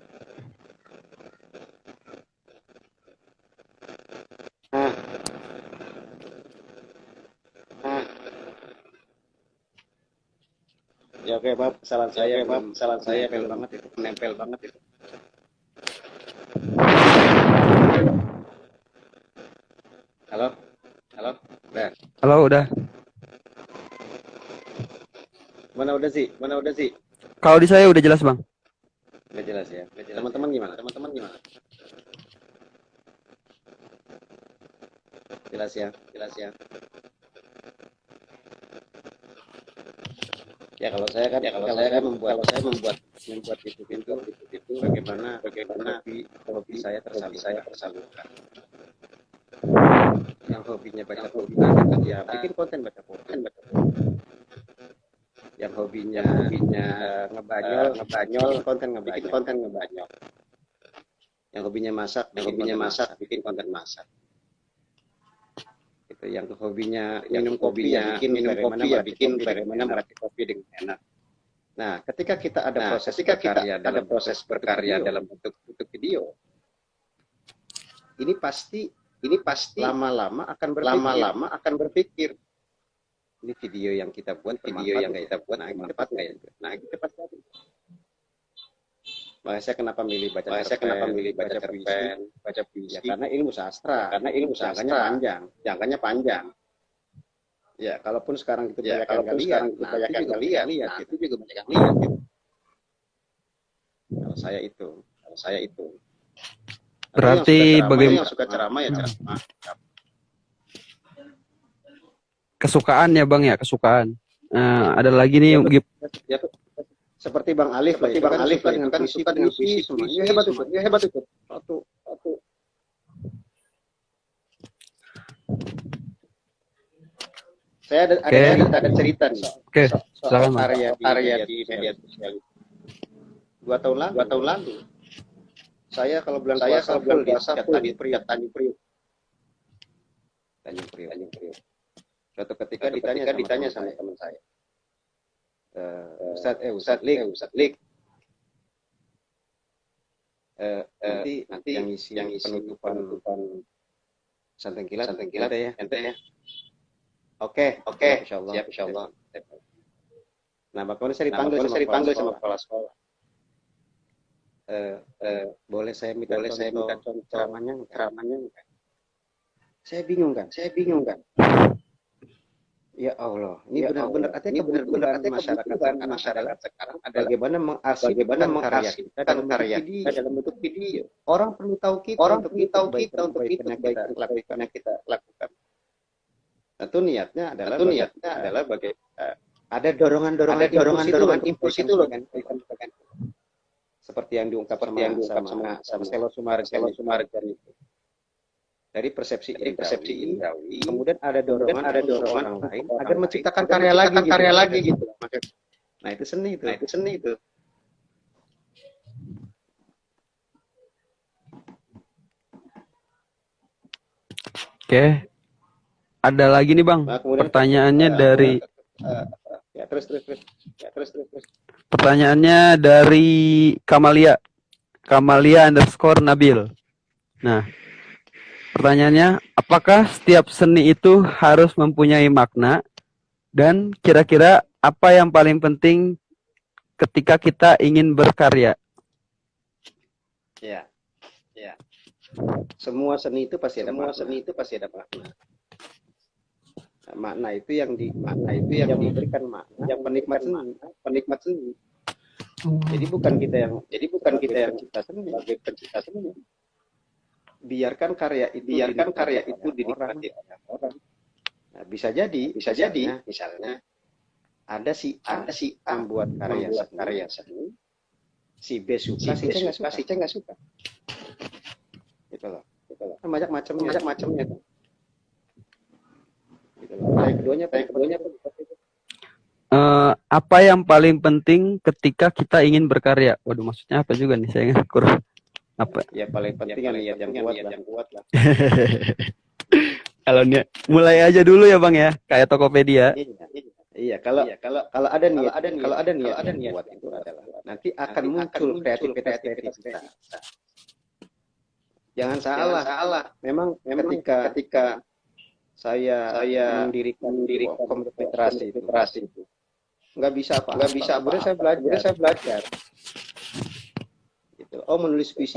Ya oke, Bab, kesalahan saya menempel banget itu. Halo. Udah. Halo, udah. Mana udah sih? Kalau di saya udah jelas Bang. Udah jelas ya. Teman-teman gimana? Jelas ya. Ya kalau saya membuat YouTube itu bagaimana hobi saya tersalurkan. Yang hobinya baca buku ya bikin konten baca buku. Yang hobinya ngebanyol bikin konten ngebanyol. Yang hobinya masak bikin konten masak. Gitu. Yang hobinya minum kopi ya bikin bagaimana merakit kopi dengan enak. Nah, ketika kita ada proses berkarya dalam bentuk video, ini pasti lama-lama akan berpikir ini video yang kita buat tepat nggak ya? Nah, kita pasti. Makanya saya kenapa milih baca cerpen, baca puisi? Ya, karena ilmu sastra, jangkanya panjang. Ya, kalaupun sekarang itu banyak yang lihat, itu juga banyak yang lihat. Gitu. Kalau saya itu. Berarti bagaimana? Yang suka ceramah ya ceramah. Kesukaan ya Bang ya, kesukaan. Ada lagi nih. Ya, seperti Bang Alif kan suka dengan puisi semuanya. Hebat itu. Satu. Saya ada cerita nih. Oke, soal silakan. karya di media sosial. 2 tahun lalu. Saya kalau bulan puasa full di Tanjung Priok. Suatu ketika ditanya sama teman saya. Ustadz Lik. Nanti yang ngisi penutupan santan kilat ya. Oke, insyaallah. Siap insyaallah. Nah, bagaimana saya dipanggil sama kepala sekolah. Boleh saya minta contoh ceramahnya? Saya bingung kan. Ya Allah, ini benar-benar artinya kebutuhan masyarakat sekarang adalah bagaimana mengarsipkan karya kita dalam bentuk video. Orang perlu tahu kita untuk kita lakukan. Tentu niatnya adalah ada dorongan impuls itu loh kan. Seperti yang diungkap sama Selo Sumargan itu. Dari persepsi indrawi, kemudian ada dorongan orang lain agar menciptakan karya lagi gitu. Nah, itu seni itu. Oke. Ada lagi nih Bang. Nah, pertanyaannya dari terus. Pertanyaannya dari Kamalia _Nabil. Nah, pertanyaannya, apakah setiap seni itu harus mempunyai makna? Dan kira-kira apa yang paling penting ketika kita ingin berkarya? Ya. Semua seni itu pasti ada makna. Nah, makna itu yang diberikan makna yang penikmat seni. Jadi bukan kita yang pencipta seni. Biarkan karya itu dinikmati orang. Nah, bisa jadi misalnya ada si A membuat karya seni, si B suka, si C nggak suka. Gitu loh. Banyak macamnya. Gitu loh. Yang keduanya apa yang paling penting ketika kita ingin berkarya? Waduh, maksudnya apa juga nih? Saya kurang apa? Ya paling penting niat yang kuat lah. Kalau niat, mulai aja dulu ya Bang ya, kayak Tokopedia. Iya, kalau ada niat yang kuat itu adalah nanti akan muncul kreativitas kita. Jangan salah. Memang ketika saya mendirikan komunitas itu nggak bisa apa. Kemudian saya belajar. Gitu. Menulis puisi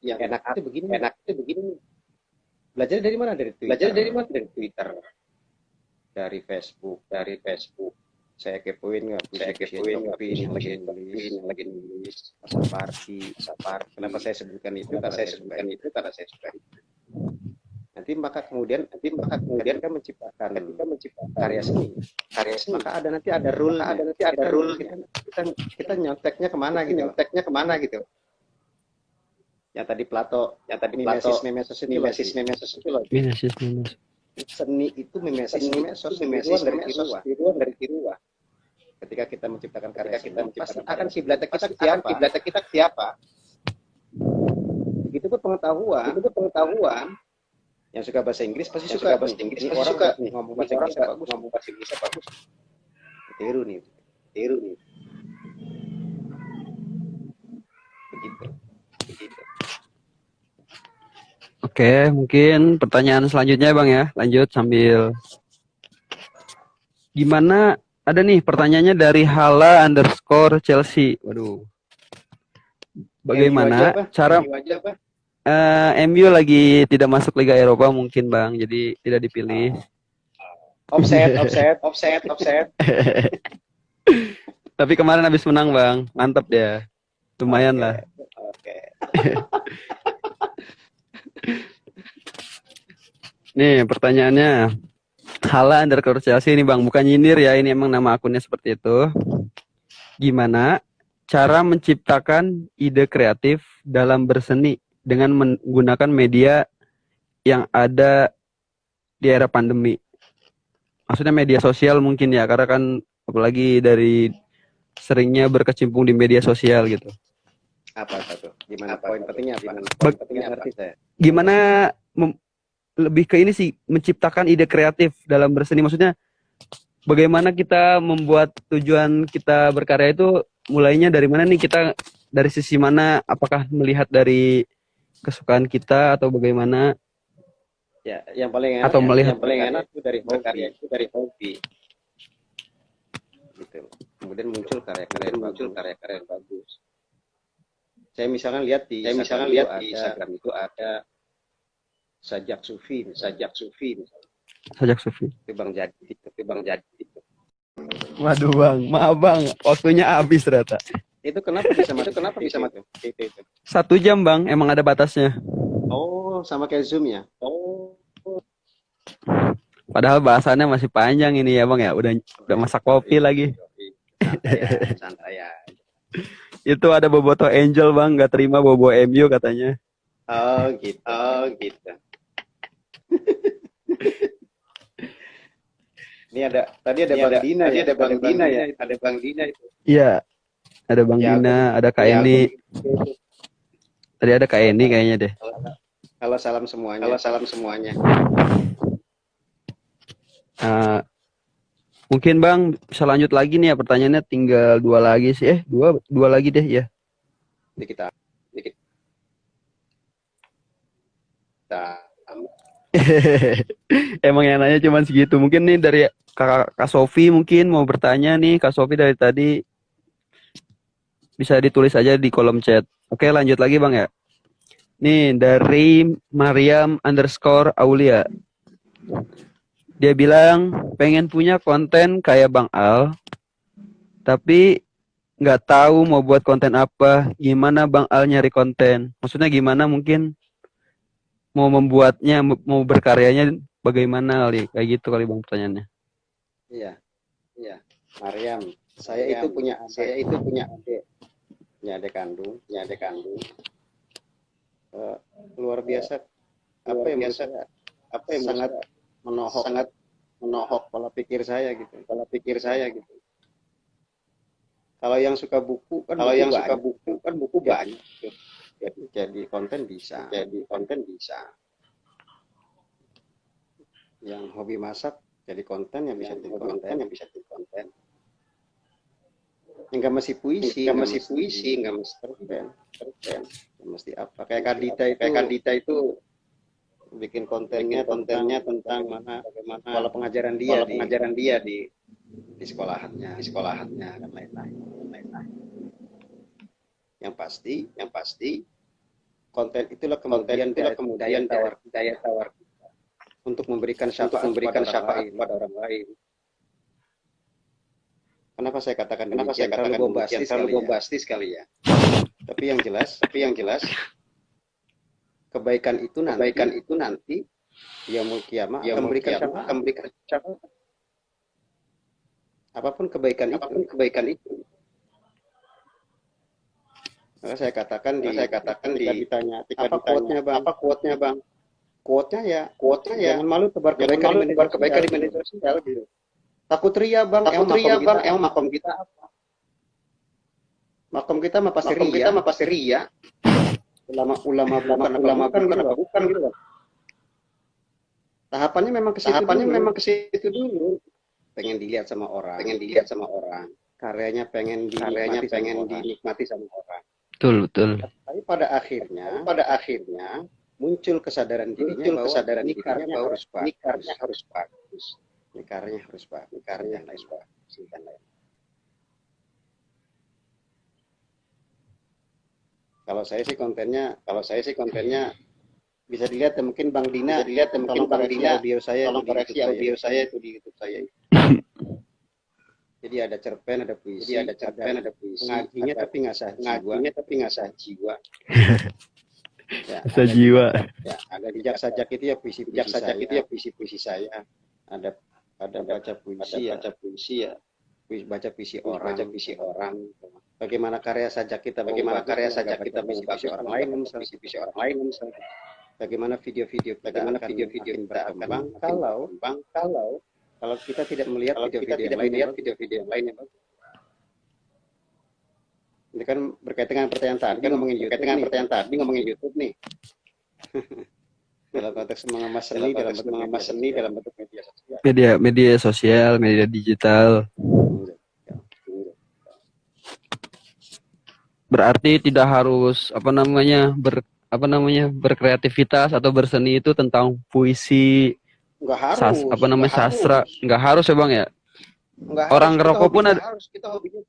yang enak itu begini. Belajar dari mana? Dari Twitter. Dari Facebook. Saya kepoin nggak? Yang lagi nulis. Sapardi. Kenapa saya sebutkan itu? Karena saya suka itu. Nanti maka kemudian kan menciptakan karya seni. Maka ada rule. Kita nyonteknya kemana gitu. Yang tadi Plato, mimesis itu loh. Seni itu mimesis di luar dari tiruah. Ketika kita menciptakan karya pasti akan kiblat kita siapa? Begitu pun pengetahuan. Yang suka bahasa Inggris pasti suka bahasa Inggris. Ngomong bahasa Inggris bagus. Tiru nih. Begitu. Oke, mungkin pertanyaan selanjutnya Bang ya. Lanjut sambil. Gimana? Ada nih pertanyaannya dari Hala_Chelsea. Waduh. Bagaimana cara MU lagi tidak masuk Liga Eropa mungkin Bang, jadi tidak dipilih. Offset. Tapi kemarin habis menang Bang, mantap dia. Lumayan lah. Oke. Nih pertanyaannya Hala_Chelsea ini Bang, bukan nyindir ya, ini emang nama akunnya seperti itu. Gimana cara menciptakan ide kreatif dalam berseni dengan menggunakan media yang ada di era pandemi? Maksudnya media sosial mungkin ya, karena kan apalagi dari seringnya berkecimpung di media sosial gitu. Apa tuh? Gimana poin pentingnya apa? Gimana lebih ke ini sih, menciptakan ide kreatif dalam berseni. Maksudnya bagaimana kita membuat tujuan kita berkarya itu mulainya dari mana nih, kita dari sisi mana, apakah melihat dari kesukaan kita atau bagaimana? Ya, yang paling enak, Atau melihat yang paling enak itu dari karya itu dari hobi. Gitu. Kemudian muncul karya-karya yang bagus. Saya misalkan lihat di Instagram itu ada sajak sufi. Sajak Sufi. Itu Bang Jadi. Waduh bang, maaf bang, waktunya habis ternyata. Itu kenapa bisa mati? Itu. 1 jam bang, emang ada batasnya. Oh, sama kayak Zoom ya? Padahal bahasannya masih panjang ini ya bang ya, udah masak kopi lagi. Santai ya. Itu ada Boboto Angel bang, nggak terima Bobo MU katanya. Oh gitu. Ini tadi ada Bang Dina ya. Ada Bang Dina itu. Iya, ada Bang Dina, ada Kak Eni. Tadi ada Kak Eni kayaknya deh. Halo, salam semuanya. Mungkin Bang bisa lanjut lagi nih ya, pertanyaannya tinggal 2 lagi sih. Dua lagi deh ya. Ini kita Emang yang nanya cuma segitu. Mungkin nih dari Kak Sofi mungkin mau bertanya nih. Kak Sofi dari tadi bisa ditulis aja di kolom chat. Oke, lanjut lagi Bang ya. Nih dari Mariam_Aulia. Dia bilang pengen punya konten kayak Bang Al, tapi nggak tahu mau buat konten apa. Gimana Bang Al nyari konten? Maksudnya gimana, mungkin mau membuatnya, mau berkaryanya bagaimana kali? Kayak gitu kali Bang pertanyaannya. Iya. Mariam, saya itu punya adik. Punya adik kandung. Luar biasa. Apa yang sangat menohok pola pikir saya gitu. Kalau yang suka buku kan buku banyak. Jadi konten bisa. Yang hobi masak jadi konten yang bisa jadi konten. Enggak mesti puisi, enggak mesti cerpen. Nggak mesti apa. Kayak Kadita itu bikin kontennya tentang bagaimana pola pengajaran dia di sekolahannya dan lain-lain. Yang pasti konten itulah kemudian daya tawar untuk memberikan syafaat kepada orang lain. Kenapa saya katakan terlalu bombastis kali ya. Tapi yang jelas kebaikan itu nanti yaumul kiamah akan memberikan syafaat. Apapun kebaikan itu. Maka saya katakan ditanya apa quote-nya Bang? Quote-nya ya jangan malu tebar kebaikan di media sosial gitu. Takut ria Bang, emang makom kita apa? Makom kita mah pasti ria. Ulama bukan gitu. Tahapannya memang ke situ dulu. Pengen dilihat sama orang. Karyanya pengen dinikmati sama orang. Betul. Tapi pada akhirnya muncul kesadaran dirinya bahwa nikarnya harus bagus. Nikarnya harus bagus. Kalau saya sih kontennya bisa dilihat ya, mungkin Bang Dina tolong koreksi audio saya itu di YouTube saya. Jadi ada cerpen, ada puisi, ngajinya tapi nggak sah jiwa. Ya, ada jejak sajak itu ya puisi saya. Ada baca puisi ya. Baca puisi orang. Bagaimana karya sajak kita puisi orang lain misalnya. Bagaimana video-video kita akan berkembang kalau kita tidak melihat video-video yang lain. Ini kan berkaitan dengan pertanyaan tadi, ngomongin YouTube nih. Dalam konteks mengemas seni dalam bentuk Media sosial, media digital. Berarti tidak harus apa namanya berkreativitas atau berseni itu tentang puisi, Nggak harus, apa namanya nggak sastra, harus. nggak harus ya bang ya. Nggak Orang harus, kita ngerokok pun hobinya ada, harus, kita hobinya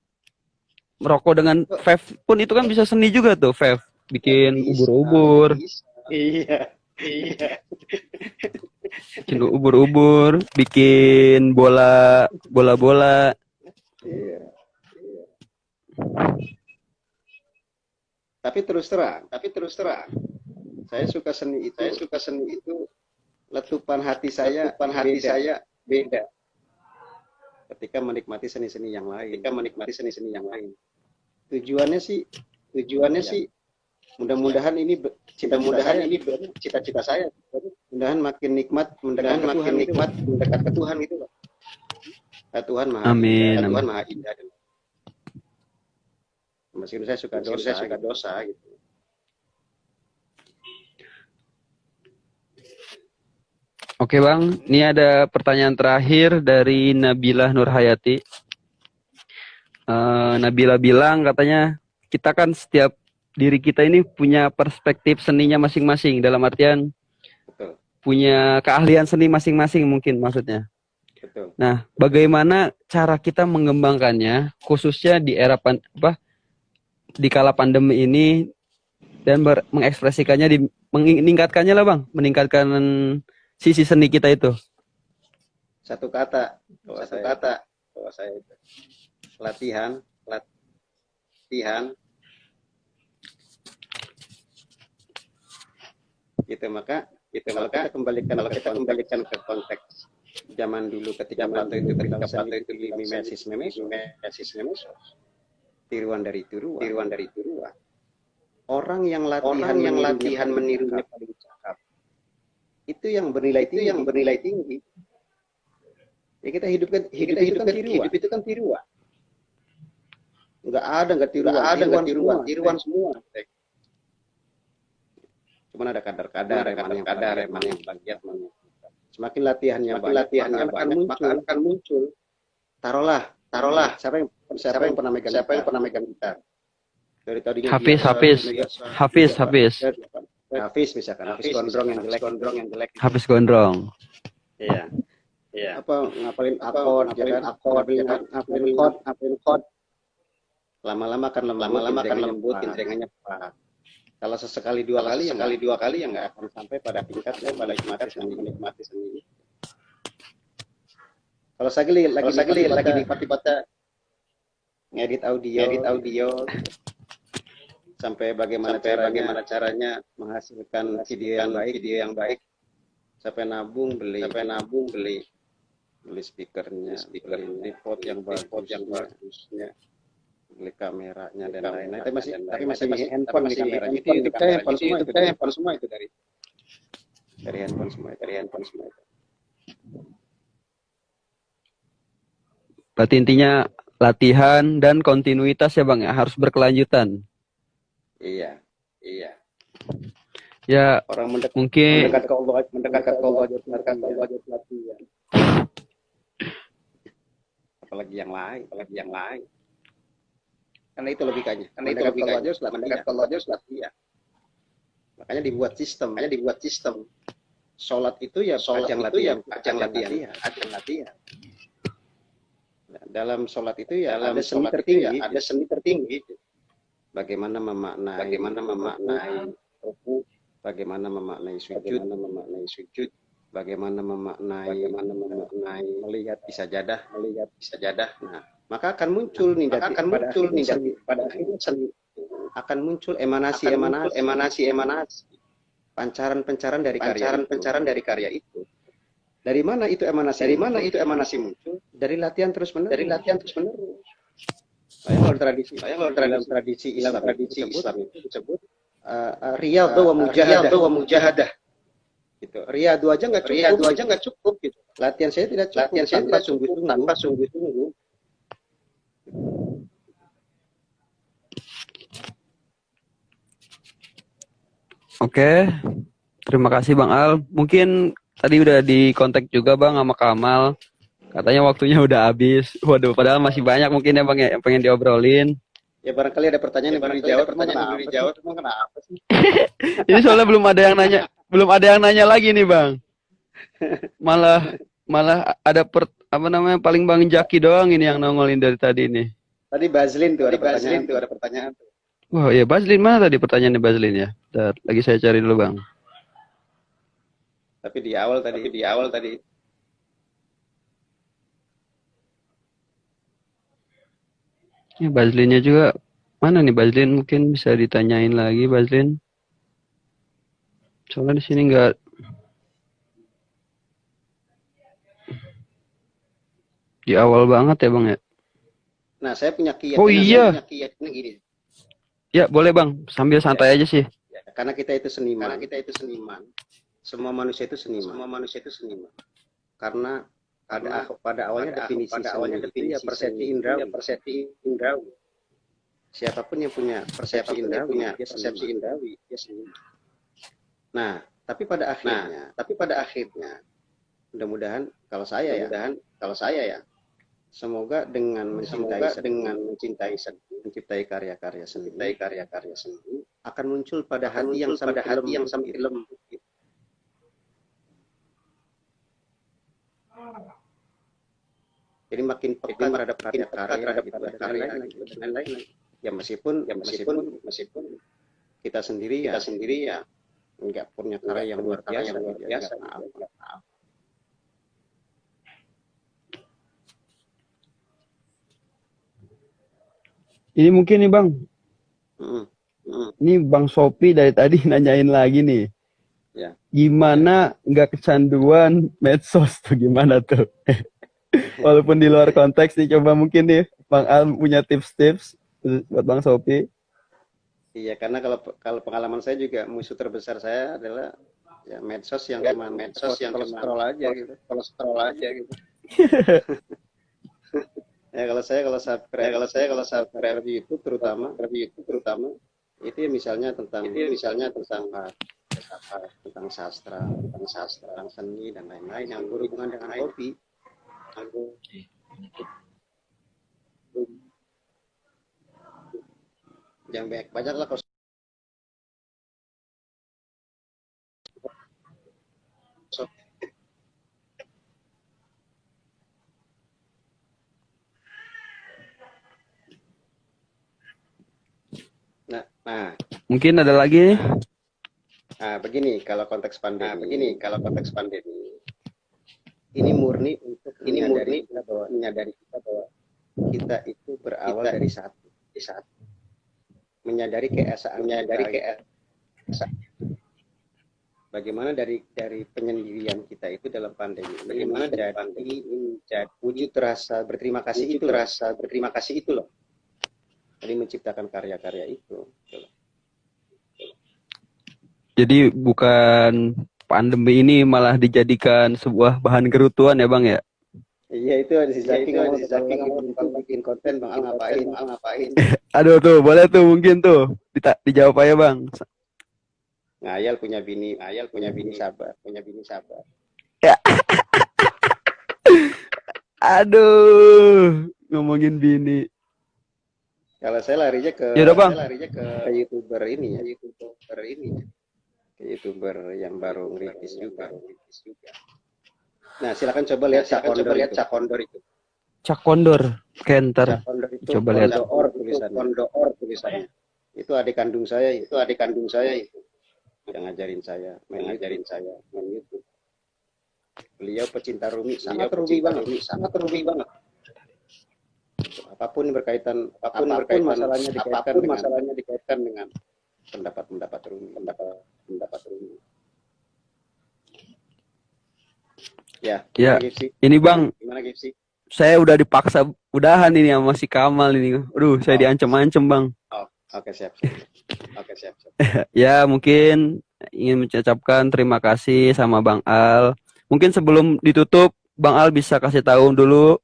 merokok dengan vape pun itu kan bisa seni juga tuh, vape bikin bisa, ubur-ubur, bisa. Iya, iya. bikin ubur-ubur, bikin bola-bola. Iya. Tapi terus terang, saya suka seni itu letupan hati saya beda ketika menikmati seni-seni yang lain. Tujuannya sih mudah-mudahan ini cita-cita saya. Mudahan makin nikmat mendekat ke Tuhan itu. Tuhan Maha Amin, Indah, amin. Tuhan Maha Indah. Meskipun saya suka dosa gitu. Oke bang, ini ada pertanyaan terakhir dari Nabila Nurhayati. Nabila bilang katanya kita kan setiap diri kita ini punya perspektif seninya masing-masing, dalam artian Betul. punya keahlian seni masing-masing mungkin maksudnya. Betul. Nah, bagaimana cara kita mengembangkannya, khususnya di era di kala pandemi ini, dan mengekspresikannya, meningkatkannya lah bang, meningkatkan sisi seni kita itu. Satu kata bahwa saya itu latihan. Gitu maka kalau kita kembalikan ke konteks zaman dulu ketika Plato itu mimesis tiruan dari tiruan. Orang yang latihan menirunya paling cakap itu yang bernilai tinggi. Ya kita hidup itu kan tiruan. Enggak tiruan semua. Cuman ada kadar yang bagian mana. Semakin latihannya banyak akan muncul. Taruhlah. Siapa yang pernah megang gitar? Dari tadinya Hafiz misalkan, Hafiz gondrong yang jelek. Hafiz gondrong. Iya. Apa ngapalin akord, ngapalin chord. Lama-lama akan lembut, indringanya pekat. Kalau sesekali dua kali ya nggak akan sampai pada tingkat menikmati seni. Kalau lagi nikmati ngedit audio sampai bagaimana caranya menghasilkan video yang baik sampai nabung beli speakernya, tripod yang bagusnya, beli kameranya dan lain-lain. Tapi masih handphone di kameranya. Itu handphone semua itu dari handphone semua. Berarti intinya latihan dan kontinuitas ya bang ya, harus berkelanjutan. Iya. Ya Orang mungkin mendekat ke Allah harus latihan. Apalagi yang lain. Karena itu logikanya. Mendekat ke Allah harus latihan. Makanya dibuat sistem. Sholat itu ya ajang latihan. Dalam sholat itu ya ada seni tertinggi. Bagaimana memaknai ruku, bagaimana memaknai sujud, bagaimana memaknai melihat sajadah. Nah, maka akan muncul pada akhirnya seni. Akan muncul emanasi, pancaran dari karya itu. Dari mana itu emanasi muncul? Dari latihan terus menerus. Kalau tradisi Islam itu disebut riyadhah wa mujahadah. Gitu. Riyadhah aja nggak cukup gitu. Latihan saya tidak cukup tanpa sungguh-sungguh. Oke, terima kasih Bang Al. Mungkin tadi udah di kontak juga Bang sama Kamal. Katanya waktunya udah habis. Waduh, padahal masih banyak mungkin ya Bang ya yang pengen diobrolin. Ya barangkali ada pertanyaan yang belum dijawab. Emang kenapa sih? Ini soalnya belum ada yang nanya lagi nih Bang. Malah ada apa namanya paling Bang Jaki doang ini yang nongolin dari tadi nih. Tadi Bazlin tuh ada pertanyaan. Wah, iya Bazlin mana tadi pertanyaannya Bazlin ya? Bentar, lagi saya cari dulu Bang. Tapi di awal tadi. Ya, Bazlinnya juga mana nih Bazlin? Mungkin bisa ditanyain lagi Bazlin. Soalnya di sini nggak. Di awal banget ya Bang ya. Nah, saya punya keyakinan. Oh iya. Gini. Ya boleh Bang, sambil santai aja sih. Ya, karena kita itu seniman. Semua manusia itu seniman. Karena pada awalnya definisi ya persepsi indrawi. Siapapun yang punya persepsi indrawi, dia seniman. Nah, tapi pada akhirnya, mudah-mudahan kalau saya ya, semoga dengan mencintai seni, menciptai karya-karya seni, akan muncul pada hati yang sampai lembut. Jadi makin peka terhadap karya-karya dan lain-lain. Ya meskipun kita sendiri ya nggak punya karya yang luar biasa. Ini mungkin nih Bang. Ini Bang Sopi dari tadi nanyain lagi nih. Ya. Gimana nggak kecanduan medsos tuh gimana tuh? Walaupun di luar konteks nih, coba mungkin nih Bang Al punya tips-tips buat Bang Sopi. Iya, karena kalau pengalaman saya juga musuh terbesar saya adalah ya medsos yang scroll aja gitu. Ya kalau saya subscribe di YouTube terutama itu ya misalnya tentang sastra, tentang seni dan lain-lain yang berhubungan dengan hobi. Yang banyak lah kalau Nah, mungkin ada lagi. Nah, begini kalau konteks pandemi. Ini murni untuk menyadari kita bahwa kita itu berawal dari satu. Menyadari keesaan. Bagaimana dari penyendirian kita itu dalam pandemi. Bagaimana dari wujud rasa berterima kasih itu loh. Jadi menciptakan karya-karya itu. Jadi bukan pandemi ini malah dijadikan sebuah bahan kerutuan ya Bang ya? Iya itu ada si Zaki ngomong bikin konten Bang Al ngapain. Aduh tuh boleh tuh mungkin tuh dijawab aja Bang. Ngayal punya bini sabar. Ya. Aduh ngomongin bini. Kalau saya larinya ke YouTuber ini ya. Ke YouTuber yang baru ngeritis juga. Nah, silakan coba lihat Cak Kondor itu. Cak Kondor, Kenter. Coba lihat. Kondoor tulisannya. Itu adik kandung saya itu. Yang ngajarin saya main YouTube. Beliau pecinta Rumi, sangat Rumi banget. Apapun masalahnya dikaitkan dengan pendapat Rumi. Ya. Ini Bang, saya udah dipaksa udahan ini sama si Kamal ini. Aduh, saya diancam-ancam Bang. Oke, siap. Ya, mungkin ingin mengucapkan terima kasih sama Bang Al. Mungkin sebelum ditutup, Bang Al bisa kasih tahu dulu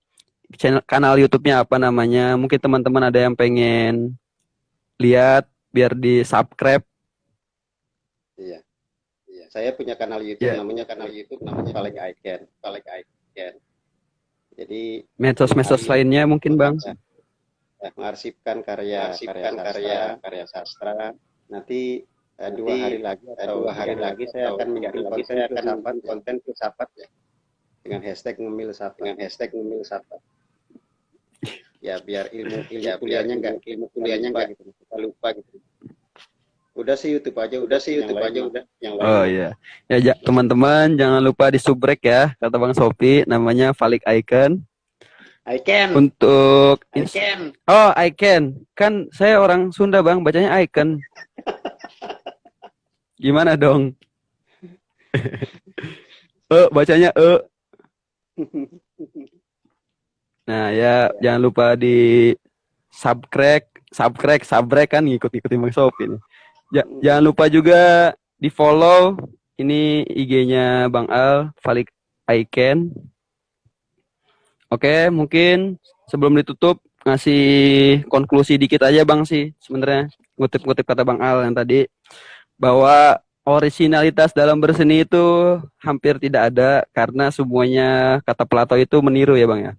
kanal YouTube-nya apa namanya. Mungkin teman-teman ada yang pengen lihat biar di-subscribe. Iya. Saya punya kanal YouTube namanya Paling Icon. Jadi medsos lainnya mungkin Bang. mengarsipkan karya sastra. Nanti 2 hari lagi atau 3 hari lagi saya akan menjadi konten filsafat ya, dengan hashtag ngemil filsafat. Ya biar ilmu kuliahnya nggak gitu, kita lupa gitu. Udah sih YouTube aja udah. Yang lain. Oh iya. Ya teman-teman jangan lupa di subrek ya, kata Bang Sopi, namanya Falik Icon. Untuk Oh, Icon. Kan saya orang Sunda, Bang, bacanya Icon. Gimana dong? Bacanya Nah, ya jangan lupa di subscribe kan ngikut-ngikutin Bang Sopi nih. Jangan lupa juga di follow ini IG-nya Bang Al, Falik Icon. Oke, mungkin sebelum ditutup ngasih konklusi dikit aja Bang sih sebenarnya, ngutip kata Bang Al yang tadi bahwa originalitas dalam berseni itu hampir tidak ada karena semuanya kata Plato itu meniru ya Bang ya.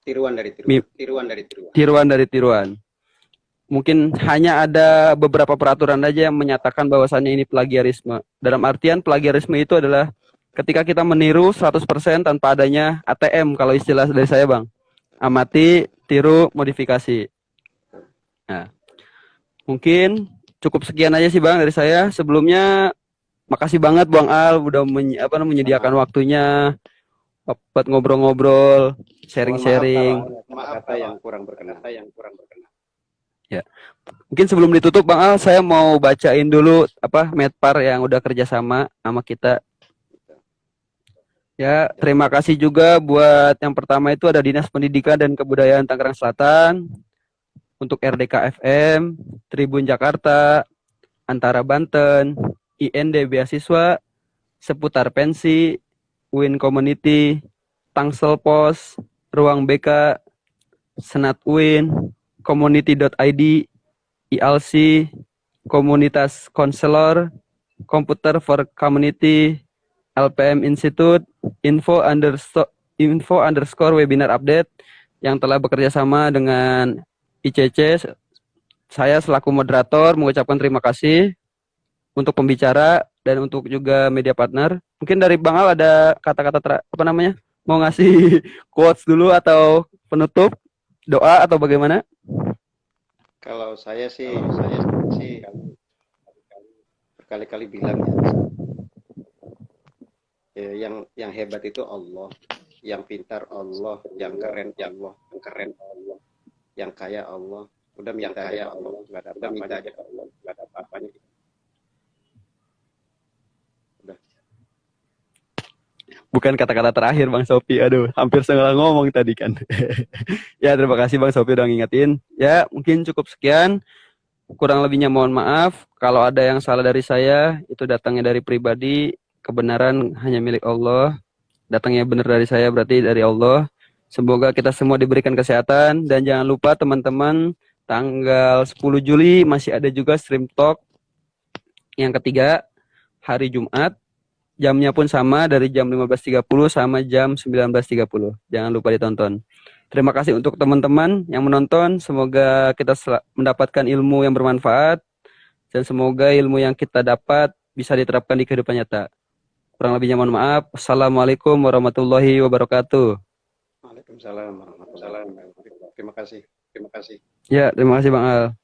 Tiruan dari tiruan. Mungkin hanya ada beberapa peraturan aja yang menyatakan bahwasannya ini plagiarisme. Dalam artian plagiarisme itu adalah ketika kita meniru 100% tanpa adanya ATM kalau istilah dari saya Bang. Amati, tiru, modifikasi. Nah, mungkin cukup sekian aja sih Bang dari saya. Sebelumnya makasih banget Bang Al udah menyediakan waktunya buat ngobrol-ngobrol, sharing-sharing. Maaf kata yang kurang berkenan. Ya. Mungkin sebelum ditutup Bang Al, saya mau bacain dulu Medpar yang udah kerjasama sama kita. Ya, terima kasih juga buat yang pertama itu ada Dinas Pendidikan dan Kebudayaan Tangerang Selatan, untuk RDK FM, Tribun Jakarta, Antara Banten, IND Beasiswa, Seputar Pensi, Win Community, Tangsel Pos, Ruang BK, Senat Win, Community.id, ILC, Komunitas Konselor, Computer for Community, LPM Institute, info underscore webinar update yang telah bekerja sama dengan ICC. Saya selaku moderator mengucapkan terima kasih untuk pembicara dan untuk juga media partner. Mungkin dari Bang Al ada kata-kata mau ngasih quotes dulu atau penutup, doa atau bagaimana? Kalau saya sih berkali-kali bilang ya, yang hebat itu Allah, yang pintar Allah, yang keren Allah, yang kaya Allah. Udah minta kaya Allah, nggak ada apa-apanya. Udah. Bukan kata-kata terakhir Bang Sopi, aduh hampir salah ngomong tadi kan. Ya terima kasih Bang Sopi udah ngingetin. Ya mungkin cukup sekian, kurang lebihnya mohon maaf. Kalau ada yang salah dari saya, itu datangnya dari pribadi, kebenaran hanya milik Allah. Datangnya benar dari saya berarti dari Allah. Semoga kita semua diberikan kesehatan, dan jangan lupa teman-teman, tanggal 10 Juli masih ada juga stream talk yang ketiga, hari Jumat. Jamnya pun sama, dari jam 15.30 sama jam 19.30. Jangan lupa ditonton. Terima kasih untuk teman-teman yang menonton. Semoga kita mendapatkan ilmu yang bermanfaat, dan semoga ilmu yang kita dapat bisa diterapkan di kehidupan nyata. Kurang lebihnya mohon maaf. Assalamualaikum warahmatullahi wabarakatuh. Waalaikumsalam warahmatullahi wabarakatuh. Terima kasih. Ya, terima kasih Bang Al.